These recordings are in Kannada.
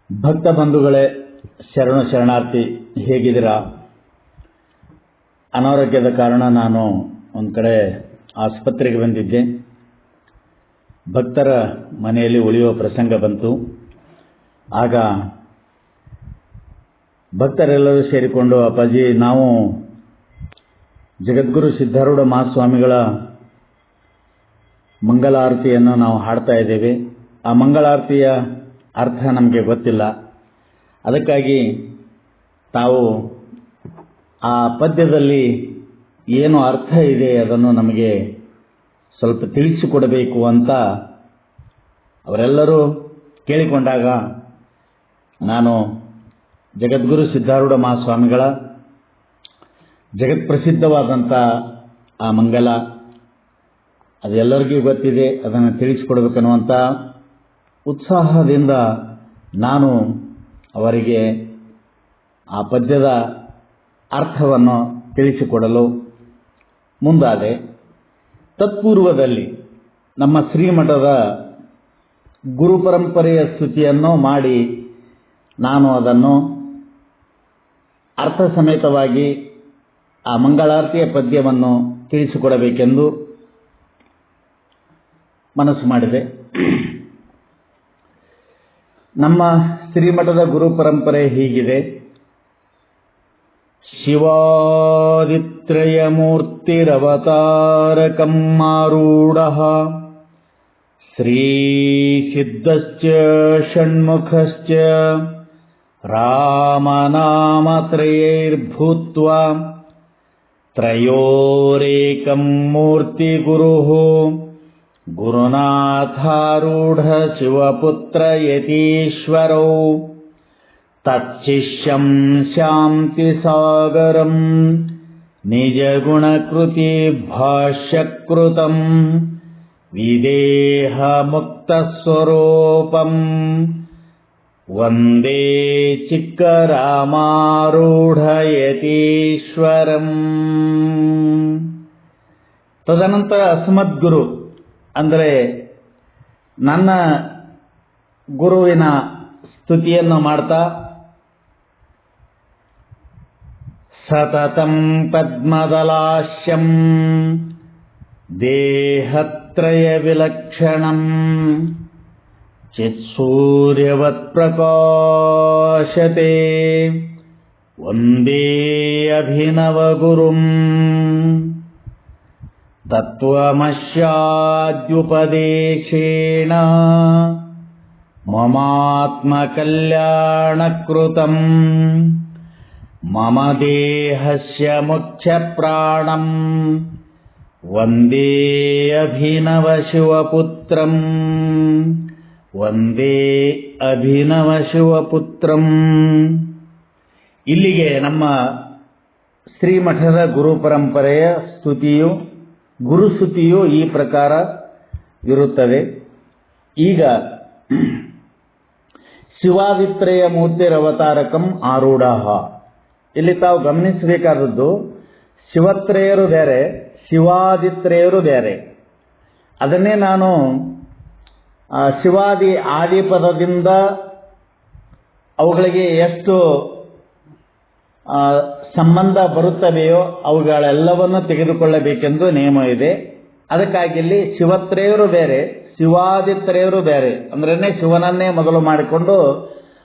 ಭಕ್ತ ಬಂಧುಗಳೇ, ಶರಣಾರ್ಥಿ, ಹೇಗಿದ್ದೀರಾ? ಅನಾರೋಗ್ಯದ ಕಾರಣ ನಾನು ಒಂದು ಕಡೆ ಆಸ್ಪತ್ರೆಗೆ ಬಂದಿದ್ದೆ. ಭಕ್ತರ ಮನೆಯಲ್ಲಿ ಉಳಿಯುವ ಪ್ರಸಂಗ ಬಂತು. ಆಗ ಭಕ್ತರೆಲ್ಲರೂ ಸೇರಿಕೊಂಡು, ಅಪ್ಪಾಜಿ, ನಾವು ಜಗದ್ಗುರು ಸಿದ್ಧಾರೂಢ ಮಹಾಸ್ವಾಮಿಗಳ ಮಂಗಳಾರತಿಯನ್ನು ನಾವು ಹಾಡ್ತಾ ಇದ್ದೇವೆ. ಆ ಮಂಗಳಾರತಿಯ ಅರ್ಥ ನಮಗೆ ಗೊತ್ತಿಲ್ಲ. ಅದಕ್ಕಾಗಿ ತಾವು ಆ ಪದ್ಯದಲ್ಲಿ ಏನು ಅರ್ಥ ಇದೆ ಅದನ್ನು ನಮಗೆ ಸ್ವಲ್ಪ ತಿಳಿಸಿಕೊಡಬೇಕು ಅಂತ ಅವರೆಲ್ಲರೂ ಕೇಳಿಕೊಂಡಾಗ, ನಾನು ಜಗದ್ಗುರು ಸಿದ್ಧಾರೂಢ ಮಹಾಸ್ವಾಮಿಗಳ ಜಗತ್ಪ್ರಸಿದ್ಧವಾದಂಥ ಆ ಮಂಗಲ ಅದೆಲ್ಲರಿಗೂ ಗೊತ್ತಿದೆ, ಅದನ್ನು ತಿಳಿಸಿಕೊಡಬೇಕನ್ನುವಂಥ ಉತ್ಸಾಹದಿಂದ ನಾನು ಅವರಿಗೆ ಆ ಪದ್ಯದ ಅರ್ಥವನ್ನು ತಿಳಿಸಿಕೊಡಲು ಮುಂದಾದೆ. ತತ್ಪೂರ್ವದಲ್ಲಿ ನಮ್ಮ ಶ್ರೀಮಠದ ಗುರು ಪರಂಪರೆಯ ಸ್ತುತಿಯನ್ನು ಮಾಡಿ ನಾನು ಅದನ್ನು ಅರ್ಥ ಸಮೇತವಾಗಿ ಆ ಮಂಗಳಾರತಿಯ ಪದ್ಯವನ್ನು ತಿಳಿಸಿಕೊಡಬೇಕೆಂದು ಮನಸ್ಸು ಮಾಡಿದೆ. ನಮ್ಮ ಶ್ರೀಮಠದ ಗುರು ಪರಂಪರೆ ಹೀಗಿದೆ: ಶಿವಾದಿತ್ರಯ ಮೂರ್ತಿರವತಾರಕಂ ಆರೂಢಃ ಶ್ರೀ ಸಿದ್ಧಶ್ಚ ಷಣ್ಮುಖಶ್ಚ ರಾಮನಾಮತ್ರಯೈರ್ಭೂತ್ವಾ ತ್ರಯೋರೇಕಂ ಮೂರ್ತಿ ಗುರುಃ ಗುರುನಾಥಾರೂಢ ಶಿವಪುತ್ರ ಯತೀಶ್ವರೌ ತಚ್ಚಿಷ್ಯಂ ಶಾಂತಿ ಸಾಗರಂ ನಿಜಗುಣಕೃತಿ ಭಾಷ್ಯಕೃತಂ ವಿದೇಹ ಮುಕ್ತ ಸ್ವರೂಪಂ ವಂದೇ ಚಿಕ್ಕರಾಮಾರೂಢ ಯತೀಶ್ವರಂ. ತದನಂತರ ಅಸ್ಮದ್ಗುರು ಅಂದರೆ ನನ್ನ ಗುರುವಿನ ಸ್ತುತಿಯನ್ನು ಮಾಡ್ತಾ, ಸತತಂ ಪದ್ಮದಲಾಶ್ಯಂ ದೇಹತ್ರಯ ವಿಲಕ್ಷಣಂ ಚಿತ್ಸೂರ್ಯವತ್ ಪ್ರಕಾಶತೆ ವಂದೇ ಅಭಿನವ ಗುರುಂ ತತ್ವಮಸ್ಯಾದ್ಯುಪದೇಶೇನ ಮಮಾತ್ಮಕಲ್ಯಾಣಕೃತಂ ಮಮ ದೇಹಸ್ಯ ಮುಖ್ಯ ಪ್ರಾಣಂ ವಂದೇ ಅಭಿನವ ಶಿವಪುತ್ರಂ ವಂದೇ ಅಭಿನವ ಶಿವಪುತ್ರಂ. ಇಲ್ಲಿಗೆ ನಮ್ಮ ಶ್ರೀಮಠದ ಗುರು ಪರಂಪರೆಯ ಸ್ತುತಿಯು, ಗುರುಸ್ತುತಿಯು ಈ ಪ್ರಕಾರ ಇರುತ್ತದೆ. ಈಗ ಶಿವಾದಿತ್ರಯ ಮೂರ್ತಿರವತಾರಕಂ ಆರೂಢಃ, ಇಲ್ಲಿ ತಾವು ಗಮನಿಸಬೇಕಾದದ್ದು, ಶಿವತ್ರಯರು ಬೇರೆ, ಶಿವಾದಿತ್ರಯರು ಬೇರೆ. ಅದನ್ನೇ ನಾನು ಶಿವಾದಿ ಆದಿ ಪದದಿಂದ ಅವುಗಳಿಗೆ ಎಷ್ಟು ಸಂಬಂಧ ಬರುತ್ತವೆಯೋ ಅವುಗಳೆಲ್ಲವನ್ನು ತೆಗೆದುಕೊಳ್ಳಬೇಕೆಂದು ನಿಯಮ ಇದೆ. ಅದಕ್ಕಾಗಿ ಇಲ್ಲಿ ಶಿವತ್ರಯರು ಬೇರೆ, ಶಿವಾದಿತ್ರಯರು ಬೇರೆ. ಅಂದ್ರೇ ಶಿವನನ್ನೇ ಮೊದಲು ಮಾಡಿಕೊಂಡು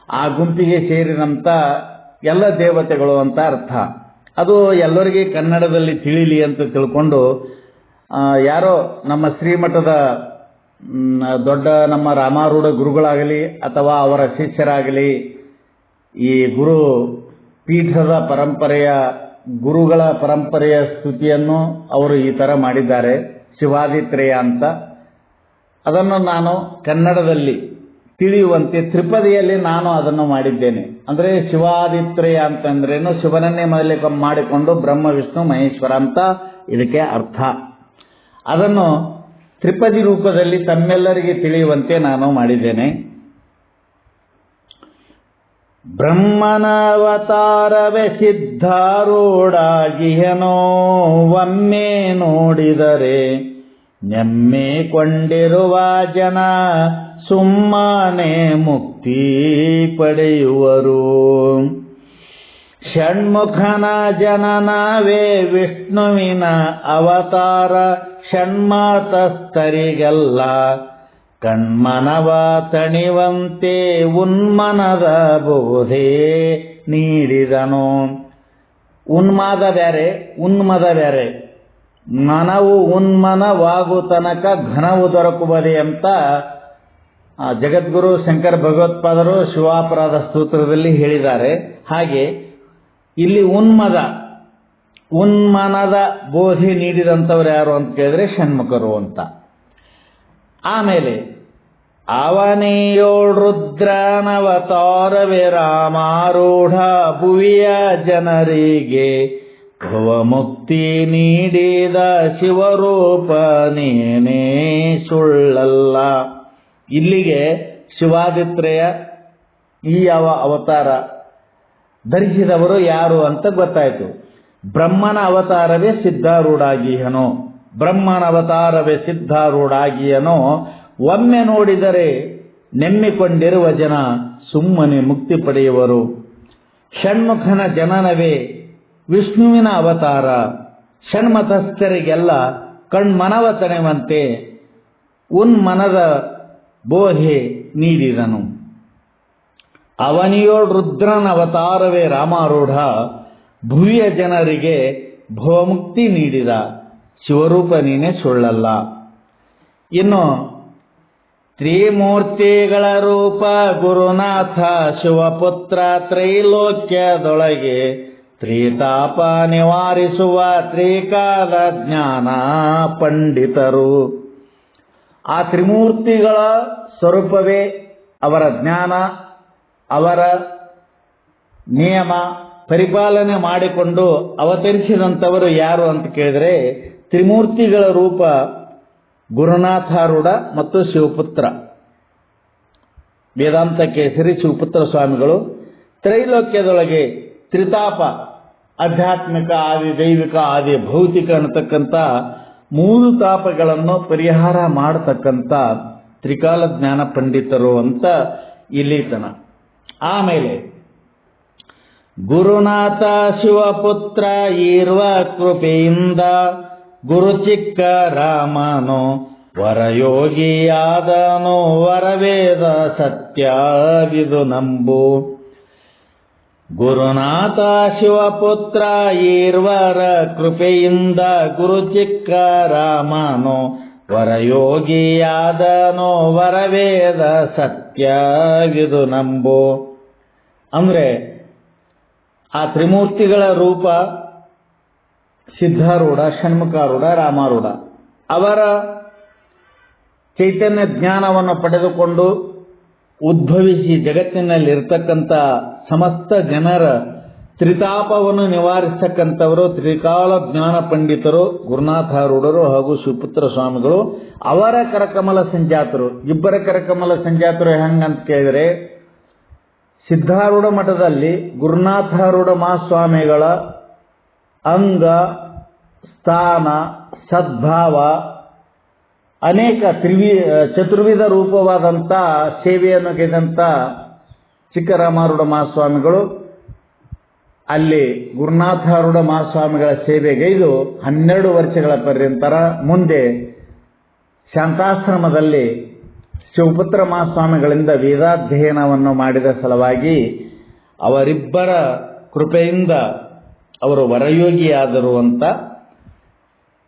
ಆ ಗುಂಪಿಗೆ ಸೇರಿದಂಥ ಎಲ್ಲ ದೇವತೆಗಳು ಅಂತ ಅರ್ಥ. ಅದು ಎಲ್ಲರಿಗೆ ಕನ್ನಡದಲ್ಲಿ ತಿಳಿಲಿ ಅಂತ ತಿಳ್ಕೊಂಡು ಯಾರೋ ನಮ್ಮ ಶ್ರೀಮಠದ ದೊಡ್ಡ ನಮ್ಮ ರಾಮಾರೂಢ ಗುರುಗಳಾಗಲಿ ಅಥವಾ ಅವರ ಶಿಷ್ಯರಾಗಲಿ ಈ ಗುರು ಪೀಠದ ಪರಂಪರೆಯ ಗುರುಗಳ ಪರಂಪರೆಯ ಸ್ತುತಿಯನ್ನು ಅವರು ಈ ಥರ ಮಾಡಿದ್ದಾರೆ, ಶಿವಾದಿತ್ರಯ ಅಂತ. ಅದನ್ನು ನಾನು ಕನ್ನಡದಲ್ಲಿ ತಿಳಿಯುವಂತೆ ತ್ರಿಪದಿಯಲ್ಲಿ ನಾನು ಅದನ್ನು ಮಾಡಿದ್ದೇನೆ. ಅಂದರೆ ಶಿವಾದಿತ್ರಯ ಅಂತಂದ್ರೇನು, ಶಿವನನ್ನೇ ಮೊದಲೇ ಮಾಡಿಕೊಂಡು ಬ್ರಹ್ಮ ವಿಷ್ಣು ಮಹೇಶ್ವರ ಅಂತ ಇದಕ್ಕೆ ಅರ್ಥ. ಅದನ್ನು ತ್ರಿಪದಿ ರೂಪದಲ್ಲಿ ತಮ್ಮೆಲ್ಲರಿಗೆ ತಿಳಿಯುವಂತೆ ನಾನು ಮಾಡಿದ್ದೇನೆ. ಬ್ರಹ್ಮನವತಾರವೇ ಸಿದ್ಧಾರೂಢಾಗಿಯನೋ ಒಮ್ಮೆ ನೋಡಿದರೆ ನೆಮ್ಮೆ ಕೊಂಡಿರುವ ಜನ ಸುಮ್ಮನೆ ಮುಕ್ತಿ ಪಡೆಯುವರು. ಷಣ್ಮುಖನ ಜನನವೇ ವಿಷ್ಣುವಿನ ಅವತಾರ, ಷಣ್ಮತಸ್ಥರಿಗೆಲ್ಲ ಕಣ್ಮನವ ತಣಿವಂತೆ ಉನ್ಮನದ ಬೋಧೆ ನೀಡಿದನು. ಉನ್ಮಾದ ಬ್ಯಾರೆ, ಉನ್ಮದ ಬ್ಯಾರೆ. ಮನವು ಉನ್ಮನವಾಗು ತನಕ ಘನವು ದೊರಕುವುದೇ ಅಂತ ಜಗದ್ಗುರು ಶಂಕರ ಭಗವತ್ಪಾದರು ಶಿವಾಪರಾಧ ಸ್ತೋತ್ರದಲ್ಲಿ ಹೇಳಿದ್ದಾರೆ. ಹಾಗೆ ಇಲ್ಲಿ ಉನ್ಮನದ ಬೋಧೆ ನೀಡಿದಂಥವ್ರು ಯಾರು ಅಂತ ಕೇಳಿದ್ರೆ ಷಣ್ಮುಖರು ಅಂತ. ಆಮೇಲೆ ಅವನಿಯೋಳ್ ರುದ್ರನವತಾರವೇ ರಾಮಾರೂಢ, ಭುವಿಯ ಜನರಿಗೆ ಭವಮುಕ್ತಿ ನೀಡಿದ ಶಿವರೂಪ ನೀನೇ ಸುಳ್ಳಲ್ಲ. ಇಲ್ಲಿಗೆ ಶಿವಾದಿತ್ರೇಯ ಈ ಅವತಾರ ಧರಿಸಿದವರು ಯಾರು ಅಂತ ಗೊತ್ತಾಯಿತು. ಬ್ರಹ್ಮನ ಅವತಾರವೇ ಸಿದ್ಧಾರೂಢಾಗಿಯನೋ, ಬ್ರಹ್ಮನ ಅವತಾರವೇ ಸಿದ್ಧಾರೂಢಾಗಿಯನೋ, ಒಮ್ಮೆ ನೋಡಿದರೆ ನೆಮ್ಮಿಕೊಂಡಿರುವ ಜನ ಸುಮ್ಮನೆ ಮುಕ್ತಿ ಪಡೆಯುವರು. ಷಣ್ಮುಖನ ಜನನವೇ ವಿಷ್ಣುವಿನ ಅವತಾರ, ಷಣ್ಮತಸ್ಥರಿಗೆಲ್ಲ ಕಣ್ಮನವ ತಣೆಯುವಂತೆ ಉನ್ಮನದ ಬೋಧೆ ನೀಡಿದನು. ಅವನಿಯೋಳ್ ರುದ್ರನ ಅವತಾರವೇ ರಾಮಾರೂಢ, ಭುವಿಯ ಜನರಿಗೆ ಭವಮುಕ್ತಿ ನೀಡಿದ ಶಿವರೂಪ ನೀನೇ ಸುಳ್ಳಲ್ಲ. ಇನ್ನು ತ್ರಿಮೂರ್ತಿಗಳ ರೂಪ ಗುರುನಾಥ ಶಿವಪುತ್ರ, ತ್ರೈಲೋಕ್ಯದೊಳಗೆ ತ್ರಿತಾಪ ನಿವಾರಿಸುವ ತ್ರಿಕಾಲ ಜ್ಞಾನ ಪಂಡಿತರು. ಆ ತ್ರಿಮೂರ್ತಿಗಳ ಸ್ವರೂಪವೇ ಅವರ ಜ್ಞಾನ, ಅವರ ನಿಯಮ ಪರಿಪಾಲನೆ ಮಾಡಿಕೊಂಡು ಅವತರಿಸಿದಂಥವರು ಯಾರು ಅಂತ ಕೇಳಿದರೆ ತ್ರಿಮೂರ್ತಿಗಳ ರೂಪ ಗುರುನಾಥಾರೂಢ ಮತ್ತು ಶಿವಪುತ್ರ ವೇದಾಂತ ಕೇಸರಿ ಶಿವಪುತ್ರ ಸ್ವಾಮಿಗಳು. ತ್ರೈಲೋಕ್ಯದೊಳಗೆ ತ್ರಿತಾಪ, ಆಧ್ಯಾತ್ಮಿಕ ಆದಿ ದೈವಿಕ ಆದಿ ಭೌತಿಕ ಅನ್ನತಕ್ಕಂಥ ಮೂರು ತಾಪಗಳನ್ನು ಪರಿಹಾರ ಮಾಡತಕ್ಕಂಥ ತ್ರಿಕಾಲ ಜ್ಞಾನ ಪಂಡಿತರು ಅಂತ ಇಲ್ಲಿತನ. ಆಮೇಲೆ ಗುರುನಾಥ ಶಿವಪುತ್ರ ಇರುವ ಕೃಪೆಯಿಂದ ಗುರು ಚಿಕ್ಕ ರಾಮನು ವರಯೋಗಿಯಾದನು, ವರವೇದ ಸತ್ಯವಿದು ನಂಬು. ಗುರುನಾಥ ಶಿವಪುತ್ರ ಇರುವರ ಕೃಪೆಯಿಂದ ಗುರು ಚಿಕ್ಕ ರಾಮನು ವರಯೋಗಿಯಾದನು, ವರವೇದ ಸತ್ಯವಿದು ನಂಬು. ಅಂದ್ರೆ ಆ ತ್ರಿಮೂರ್ತಿಗಳ ರೂಪ ಸಿದ್ಧಾರೂಢ, ಷಣ್ಮುಖಾರೂಢ, ರಾಮಾರೂಢ. ಅವರ ಚೈತನ್ಯ ಜ್ಞಾನವನ್ನು ಪಡೆದುಕೊಂಡು ಉದ್ಭವಿಸಿ ಜಗತ್ತಿನಲ್ಲಿರ್ತಕ್ಕಂಥ ಸಮಸ್ತ ಜನರ ತ್ರಿತಾಪವನ್ನು ನಿವಾರಿಸತಕ್ಕಂಥವರು ತ್ರಿಕಾಲ ಜ್ಞಾನ ಪಂಡಿತರು ಗುರುನಾಥಾರೂಢರು ಹಾಗೂ ಶಿವಪುತ್ರ ಸ್ವಾಮಿಗಳು. ಅವರ ಕರಕಮಲ ಸಂಜಾತರು, ಇಬ್ಬರ ಕರಕಮಲ ಸಂಜಾತರು ಹೆಂಗಂತ ಕೇಳಿದರೆ ಸಿದ್ಧಾರೂಢ ಮಠದಲ್ಲಿ ಗುರುನಾಥಾರೂಢ ಮಹಾಸ್ವಾಮಿಗಳ ಅಂಗ, ಸ್ಥಾನ, ಸದ್ಭಾವ ಅನೇಕ ಚತುರ್ವಿಧ ರೂಪವಾದಂಥ ಸೇವೆಯನ್ನು ಗೆದ್ದಂಥ ಚಿಕ್ಕರಾಮಾರೂಢ ಮಹಾಸ್ವಾಮಿಗಳು ಅಲ್ಲಿ ಗುರುನಾಥಾರೂಢ ಮಹಾಸ್ವಾಮಿಗಳ ಸೇವೆಗೈದು 12 ವರ್ಷಗಳ ಪರ್ಯಂತರ ಮುಂದೆ ಶಾಂತಾಶ್ರಮದಲ್ಲಿ ಶಿವಪುತ್ರ ಮಹಾಸ್ವಾಮಿಗಳಿಂದ ವೇದಾಧ್ಯಯನವನ್ನು ಮಾಡಿದ ಸಲುವಾಗಿ ಅವರಿಬ್ಬರ ಕೃಪೆಯಿಂದ ಅವರು ವರಯೋಗಿಯಾದರು ಅಂತ.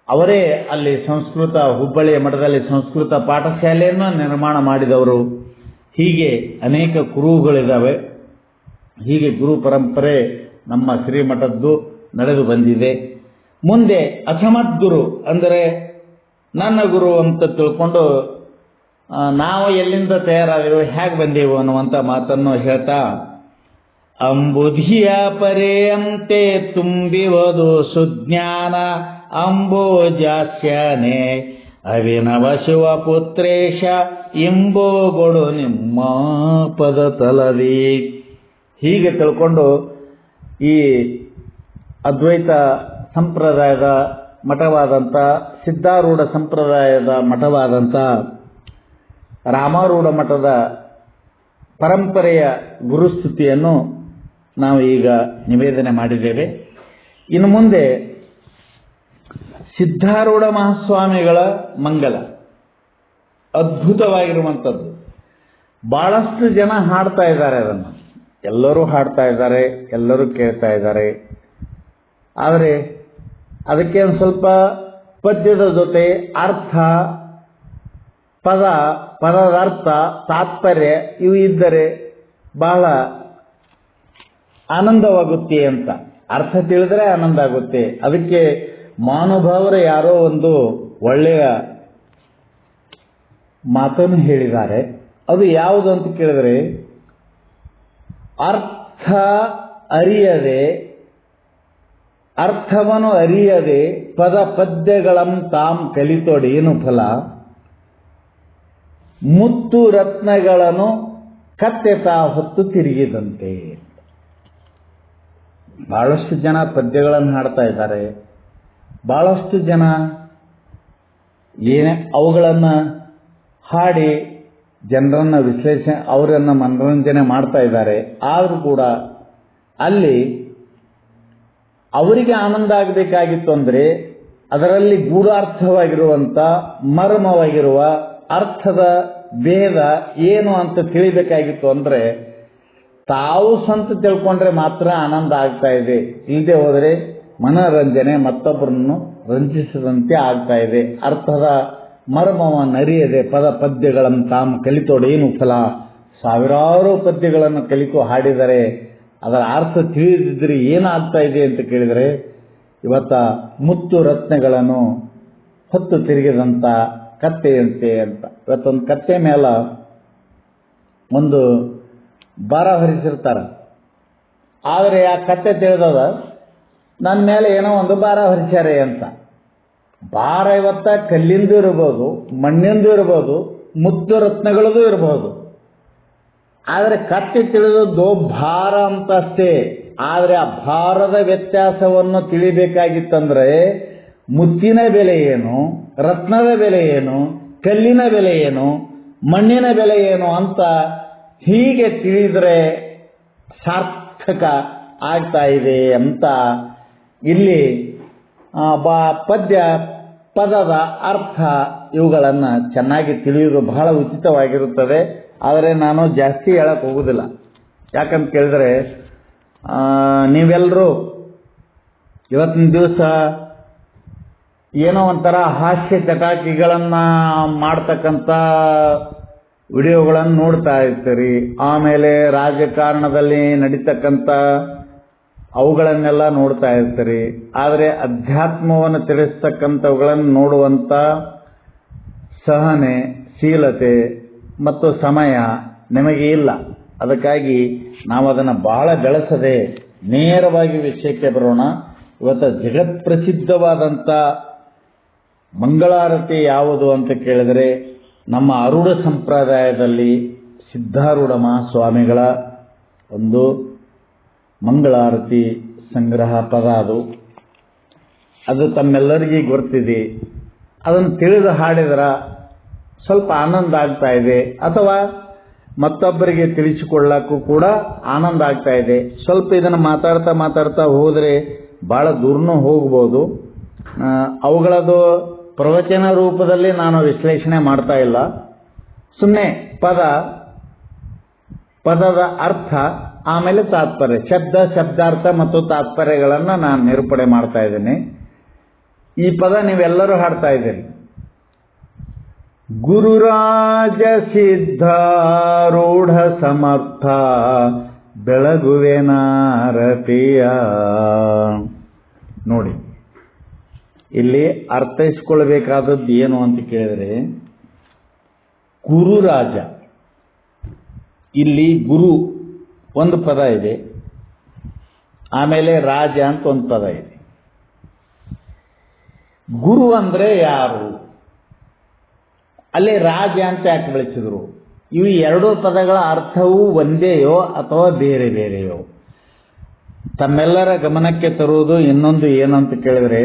ಅವರೇ ಅಲ್ಲಿ ಸಂಸ್ಕೃತ, ಹುಬ್ಬಳ್ಳಿಯ ಮಠದಲ್ಲಿ ಸಂಸ್ಕೃತ ಪಾಠಶಾಲೆಯನ್ನು ನಿರ್ಮಾಣ ಮಾಡಿದವರು. ಹೀಗೆ ಅನೇಕ ಗುರುಗಳಿದ್ದಾವೆ. ಹೀಗೆ ಗುರು ಪರಂಪರೆ ನಮ್ಮ ಶ್ರೀಮಠದ್ದು ನಡೆದು ಬಂದಿದೆ. ಮುಂದೆ ಅಸಮತ್ ಗುರು ಅಂದರೆ ನನ್ನ ಗುರು ಅಂತ ತಿಳ್ಕೊಂಡು ನಾವು ಎಲ್ಲಿಂದ ತಯಾರಾದೆವು, ಹೇಗೆ ಬಂದೆವು ಅನ್ನುವಂಥ ಮಾತನ್ನು ಹೇಳ್ತಾ, ಅಂಬುಧಿಯ ಪರೆಯಂತೆ ತುಂಬಿವುದು ಸುಜ್ಞಾನ ಅಂಬೋಜಾಸ್ಯನೆ ಅವಿನವ ಶಿವಪುತ್ರೇಶ ಇಂಬೋಗೊಡು ನಿಮ್ಮ ಪದ ತಲದಿ. ಹೀಗೆ ತಿಳ್ಕೊಂಡು ಈ ಅದ್ವೈತ ಸಂಪ್ರದಾಯದ ಮಠವಾದಂಥ ಸಿದ್ಧಾರೂಢ ಸಂಪ್ರದಾಯದ ಮಠವಾದಂಥ ರಾಮಾರೂಢ ಮಠದ ಪರಂಪರೆಯ ಗುರುಸ್ತುತಿಯನ್ನು ನಾವು ಈಗ ನಿವೇದನೆ ಮಾಡಿದ್ದೇವೆ. ಇನ್ನು ಮುಂದೆ ಸಿದ್ಧಾರೂಢ ಮಹಾಸ್ವಾಮಿಗಳ ಮಂಗಲ ಅದ್ಭುತವಾಗಿರುವಂಥದ್ದು. ಬಹಳಷ್ಟು ಜನ ಹಾಡ್ತಾ ಇದ್ದಾರೆ, ಅದನ್ನು ಎಲ್ಲರೂ ಹಾಡ್ತಾ ಇದ್ದಾರೆ, ಎಲ್ಲರೂ ಕೇಳ್ತಾ ಇದ್ದಾರೆ. ಆದರೆ ಅದಕ್ಕೆ ಒಂದು ಸ್ವಲ್ಪ ಪದ್ಯದ ಜೊತೆ ಅರ್ಥ, ಪದದ ಅರ್ಥ, ತಾತ್ಪರ್ಯ ಇವು ಇದ್ದರೆ ಬಹಳ ಆನಂದವಾಗುತ್ತೆ ಅಂತ. ಅರ್ಥ ತಿಳಿದ್ರೆ ಆನಂದ ಆಗುತ್ತೆ. ಅದಕ್ಕೆ ಮಹಾನುಭಾವರು ಯಾರೋ ಒಂದು ಒಳ್ಳೆಯ ಮಾತನ್ನು ಹೇಳಿದ್ದಾರೆ. ಅದು ಯಾವುದು ಅಂತ ಕೇಳಿದ್ರೆ, ಅರ್ಥವನ್ನು ಅರಿಯದೆ ಪದ ಪದ್ಯಗಳಂ ತಾಂ ಕಲಿತೊಡೇನು ಫಲ, ಮುತ್ತು ರತ್ನಗಳನ್ನು ಕತ್ತೆತಾ ಹೊತ್ತು ತಿರುಗಿದಂತೆ. ಬಹಳಷ್ಟು ಜನ ಪದ್ಯಗಳನ್ನು ಹಾಡ್ತಾ ಇದ್ದಾರೆ, ಬಹಳಷ್ಟು ಜನ ಅವುಗಳನ್ನು ಹಾಡಿ ಜನರನ್ನ ಅವರನ್ನ ಮನರಂಜನೆ ಮಾಡ್ತಾ ಇದ್ದಾರೆ. ಆದರೂ ಕೂಡ ಅಲ್ಲಿ ಅವರಿಗೆ ಆನಂದ ಆಗಬೇಕಾಗಿತ್ತು ಅಂದರೆ ಅದರಲ್ಲಿ ಗೂಢಾರ್ಥವಾಗಿರುವಂಥ ಮರ್ಮವಾಗಿರುವ ಅರ್ಥದ ಭೇದ ಏನು ಅಂತ ತಿಳಿಬೇಕಾಗಿತ್ತು ಅಂದರೆ ತಾವು ಸ್ವಂತ ತಿಳ್ಕೊಂಡ್ರೆ ಮಾತ್ರ ಆನಂದ ಆಗ್ತಾ ಇದೆ. ಇಲ್ಲದೆ ಹೋದರೆ ಮನರಂಜನೆ ಮತ್ತೊಬ್ಬರನ್ನು ರಂಜಿಸದಂತೆ ಆಗ್ತಾ ಇದೆ. ಅರ್ಥದ ಮರ್ಮವನ್ನು ಅರಿಯದೆ ಪದ ಪದ್ಯಗಳನ್ನು ತಾವು ಕಲಿತೋಡೇನು ಫಲ. ಸಾವಿರಾರು ಪದ್ಯಗಳನ್ನು ಕಲಿತು ಹಾಡಿದರೆ ಅದರ ಅರ್ಥ ತಿಳಿದಿದ್ರೆ ಏನಾಗ್ತಾ ಇದೆ ಅಂತ ಕೇಳಿದರೆ ಇವತ್ತ ಮುತ್ತು ರತ್ನಗಳನ್ನು ಹೊತ್ತು ತಿರುಗಿದಂಥ ಕತ್ತೆಯಂತೆ ಅಂತ. ಇವತ್ತೊಂದು ಕತ್ತೆ ಮೇಲೆ ಒಂದು ಭಾರ ಹೊರಿಸಿರ್ತಾರೆ. ಆದರೆ ಆ ಕತ್ತೆ ತಿಳಿದದ ನನ್ನ ಮೇಲೆ ಏನೋ ಒಂದು ಭಾರ ಹೊರಿಸ್ಯಾರೆ ಅಂತ. ಭಾರ ಇವತ್ತ ಕಲ್ಲಿಂದು ಇರ್ಬೋದು, ಮಣ್ಣಿಂದು ಇರ್ಬೋದು, ಮುತ್ತು ರತ್ನಗಳದು ಇರಬಹುದು. ಆದರೆ ಕತ್ತೆ ತಿಳಿದದ್ದು ಭಾರ ಅಂತಷ್ಟೇ. ಆದರೆ ಆ ಭಾರದ ವ್ಯತ್ಯಾಸವನ್ನು ತಿಳಿಬೇಕಾಗಿತ್ತಂದ್ರೆ ಮುತ್ತಿನ ಬೆಲೆ ಏನು, ರತ್ನದ ಬೆಲೆ ಏನು, ಕಲ್ಲಿನ ಬೆಲೆ ಏನು, ಮಣ್ಣಿನ ಬೆಲೆ ಏನು ಅಂತ ಹೀಗೆ ತಿಳಿದ್ರೆ ಸಾರ್ಥಕ ಆಗ್ತಾ ಇದೆ ಅಂತ ಇಲ್ಲಿ ಪದದ ಅರ್ಥ ಇವುಗಳನ್ನು ಚೆನ್ನಾಗಿ ತಿಳಿಯುವುದು ಬಹಳ ಉಚಿತವಾಗಿರುತ್ತದೆ. ಆದರೆ ನಾನು ಜಾಸ್ತಿ ಹೇಳಕ್ಕೆ ಹೋಗುವುದಿಲ್ಲ. ಯಾಕಂತ ಕೇಳಿದ್ರೆ ನೀವೆಲ್ಲರೂ ಇವತ್ತಿನ ದಿವಸ ಏನೋ ಒಂಥರ ಹಾಸ್ಯ ಚಟಾಕಿಗಳನ್ನು ಮಾಡ್ತಕ್ಕಂಥ ವಿಡಿಯೋಗಳನ್ನು ನೋಡ್ತಾ ಇರ್ತೀರಿ. ಆಮೇಲೆ ರಾಜಕಾರಣದಲ್ಲಿ ನಡೀತಕ್ಕಂಥ ಅವುಗಳನ್ನೆಲ್ಲ ನೋಡ್ತಾ ಇರ್ತೀರಿ. ಆದರೆ ಅಧ್ಯಾತ್ಮವನ್ನು ತಿಳಿಸ್ತಕ್ಕಂಥವುಗಳನ್ನು ನೋಡುವಂಥ ಸಹನೆ, ಶೀಲತೆ ಮತ್ತು ಸಮಯ ನಿಮಗೆ ಇಲ್ಲ. ಅದಕ್ಕಾಗಿ ನಾವು ಅದನ್ನು ಬಹಳ ಬೆಳೆಸದೆ ನೇರವಾಗಿ ವಿಷಯಕ್ಕೆ ಬರೋಣ. ಇವತ್ತು ಜಗತ್ಪ್ರಸಿದ್ಧವಾದಂಥ ಮಂಗಳಾರತಿ ಯಾವುದು ಅಂತ ಕೇಳಿದರೆ ನಮ್ಮ ಆರೂಢ ಸಂಪ್ರದಾಯದಲ್ಲಿ ಸಿದ್ಧಾರೂಢ ಮಹಾಸ್ವಾಮಿಗಳ ಒಂದು ಮಂಗಳಾರತಿ ಸಂಗ್ರಹ ಪದ ಅದು ತಮ್ಮೆಲ್ಲರಿಗೂ ಗೊತ್ತಿದೆ. ಅದನ್ನು ತಿಳಿದು ಹಾಡಿದ್ರೆ ಸ್ವಲ್ಪ ಆನಂದ ಆಗ್ತಾ ಇದೆ, ಅಥವಾ ಮತ್ತೊಬ್ಬರಿಗೆ ತಿಳಿಸಿಕೊಳ್ಳಕ್ಕೂ ಕೂಡ ಆನಂದ ಆಗ್ತಾ ಇದೆ. ಸ್ವಲ್ಪ ಇದನ್ನು ಮಾತಾಡ್ತಾ ಹೋದರೆ ಭಾಳ ದೂರನೂ ಹೋಗ್ಬೋದು. ಅವುಗಳದು ಪ್ರವಚನ ರೂಪದಲ್ಲಿ ನಾನು ವಿಶ್ಲೇಷಣೆ ಮಾಡ್ತಾ ಇಲ್ಲ. ಸುಮ್ಮನೆ ಪದದ ಅರ್ಥ, ಆಮೇಲೆ ತಾತ್ಪರ್ಯ, ಶಬ್ದಾರ್ಥ ಮತ್ತು ತಾತ್ಪರ್ಯಗಳನ್ನು ನಾನು ನಿರೂಪಣೆ ಮಾಡ್ತಾ ಇದ್ದೇನೆ. ಈ ಪದ ನೀವೆಲ್ಲರೂ ಹಾಡ್ತಾ ಇದ್ದೀರಿ. ಗುರುರಾಜ ಸಿದ್ಧಾರೂಢ ಸಮರ್ಥ ಬೆಳಗುವೆನಾರತಿಯ. ನೋಡಿ, ಇಲ್ಲಿ ಅರ್ಥೈಸ್ಕೊಳ್ಬೇಕಾದದ್ದು ಏನು ಅಂತ ಕೇಳಿದರೆ, ಗುರುರಾಜ, ಇಲ್ಲಿ ಗುರು ಒಂದು ಪದ ಇದೆ, ಆಮೇಲೆ ರಾಜ ಅಂತ ಒಂದು ಪದ ಇದೆ. ಗುರು ಅಂದ್ರೆ ಯಾರು, ಅಲ್ಲೇ ರಾಜ ಅಂತ ಯಾಕೆ ಬಳಸಿದ್ರು? ಇವು ಎರಡೂ ಪದಗಳ ಅರ್ಥವು ಒಂದೇಯೋ ಅಥವಾ ಬೇರೆ ಬೇರೆಯೋ? ತಮ್ಮೆಲ್ಲರ ಗಮನಕ್ಕೆ ತರುವುದು ಇನ್ನೊಂದು ಏನಂತ ಕೇಳಿದ್ರೆ,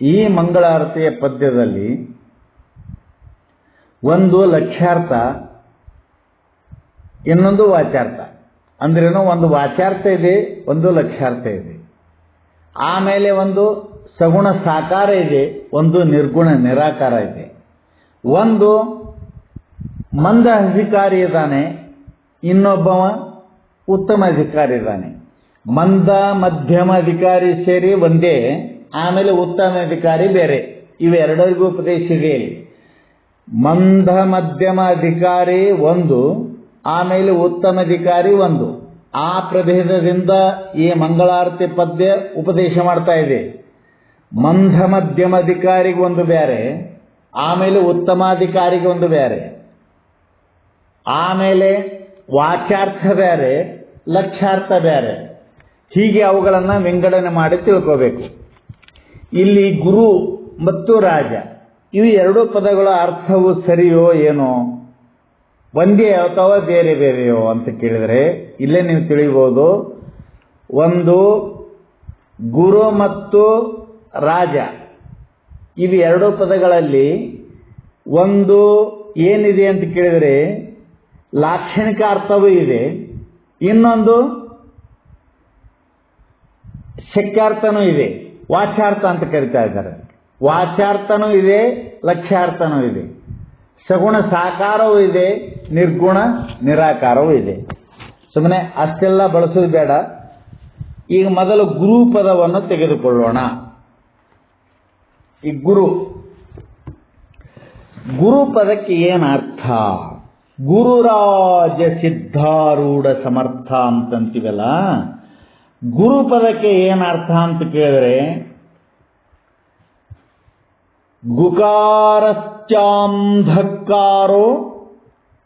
ಈ ಮಂಗಳಾರತಿಯ ಪದ್ಯದಲ್ಲಿ ಒಂದು ಲಕ್ಷ್ಯಾರ್ಥ, ಇನ್ನೊಂದು ವಾಚಾರ್ಥ. ಅಂದ್ರೇನು, ಒಂದು ವಾಚಾರ್ಥ ಇದೆ, ಒಂದು ಲಕ್ಷ್ಯಾರ್ಥ ಇದೆ. ಆಮೇಲೆ ಒಂದು ಸಗುಣ ಸಾಕಾರ ಇದೆ, ಒಂದು ನಿರ್ಗುಣ ನಿರಾಕಾರ ಇದೆ. ಒಂದು ಮಂದ ಅಧಿಕಾರಿ ಇದ್ದಾನೆ, ಇನ್ನೊಬ್ಬವ ಉತ್ತಮ ಅಧಿಕಾರಿ ಇದ್ದಾನೆ. ಮಂದ ಮಧ್ಯಮ ಅಧಿಕಾರಿ ಸೇರಿ ಒಂದೇ, ಆಮೇಲೆ ಉತ್ತಮ ಅಧಿಕಾರಿ ಬೇರೆ. ಇವೆರಡರಿಗೂ ಉಪದೇಶ ಇದೆ. ಮಂದ ಮಧ್ಯಮ ಅಧಿಕಾರಿ ಒಂದು, ಆಮೇಲೆ ಉತ್ತಮ ಅಧಿಕಾರಿ ಒಂದು. ಆ ಪ್ರಭೇದದಿಂದ ಈ ಮಂಗಳಾರತಿ ಪದ್ಯ ಉಪದೇಶ ಮಾಡ್ತಾ ಇದೆ. ಮಂದ ಮಧ್ಯಮ ಅಧಿಕಾರಿಗೆ ಒಂದು ಬೇರೆ, ಆಮೇಲೆ ಉತ್ತಮಾಧಿಕಾರಿಗೆ ಒಂದು ಬೇರೆ, ಆಮೇಲೆ ವಾಚಾರ್ಥ ಬೇರೆ, ಲಕ್ಷ್ಯಾರ್ಥ ಬೇರೆ. ಹೀಗೆ ಅವುಗಳನ್ನು ವಿಂಗಡಣೆ ಮಾಡಿ ತಿಳ್ಕೋಬೇಕು. ಇಲ್ಲಿ ಗುರು ಮತ್ತು ರಾಜ ಇವು ಎರಡೂ ಪದಗಳ ಅರ್ಥವು ಸರಿಯೋ ಏನೋ, ಒಂದೇ ಅಥವಾ ಬೇರೆ ಬೇರೆಯೋ ಅಂತ ಕೇಳಿದರೆ ಇಲ್ಲೇ ನೀವು ತಿಳಿಬಹುದು. ಒಂದು ಗುರು ಮತ್ತು ರಾಜ ಇವು ಎರಡೂ ಪದಗಳಲ್ಲಿ ಒಂದು ಏನಿದೆ ಅಂತ ಕೇಳಿದರೆ ಲಾಕ್ಷಣಿಕ ಅರ್ಥವೂ ಇದೆ, ಇನ್ನೊಂದು ಶಕ್ಯಾರ್ಥನೂ ಇದೆ, ವಾಚಾರ್ಥ ಅಂತ ಕರಿತಾ ಇದ್ದಾರೆ. ವಾಚಾರ್ಥನೂ ಇದೆ, ಲಕ್ಷ್ಯಾರ್ಥನೂ ಇದೆ, ಸಗುಣ ಸಾಕಾರವೂ ಇದೆ, ನಿರ್ಗುಣ ನಿರಾಕಾರವೂ ಇದೆ. ಸುಮ್ಮನೆ ಅಷ್ಟೆಲ್ಲ ಬಳಸೋದು ಬೇಡ. ಈಗ ಮೊದಲು ಗುರು ಪದವನ್ನು ತೆಗೆದುಕೊಳ್ಳೋಣ. ಈ ಗುರು ಪದಕ್ಕೆ ಏನು ಅರ್ಥ? ಗುರುರಾಜ ಸಿದ್ಧಾರೂಢ ಸಮರ್ಥ ಅಂತಂತೀವಲ್ಲ, ಗುರು ಪದಕ್ಕೆ ಏನು ಅರ್ಥ ಅಂತ ಕೇಳಿದ್ರೆ, ಗುಕಾರಶ್ಚಾಂಧಕಾರೋ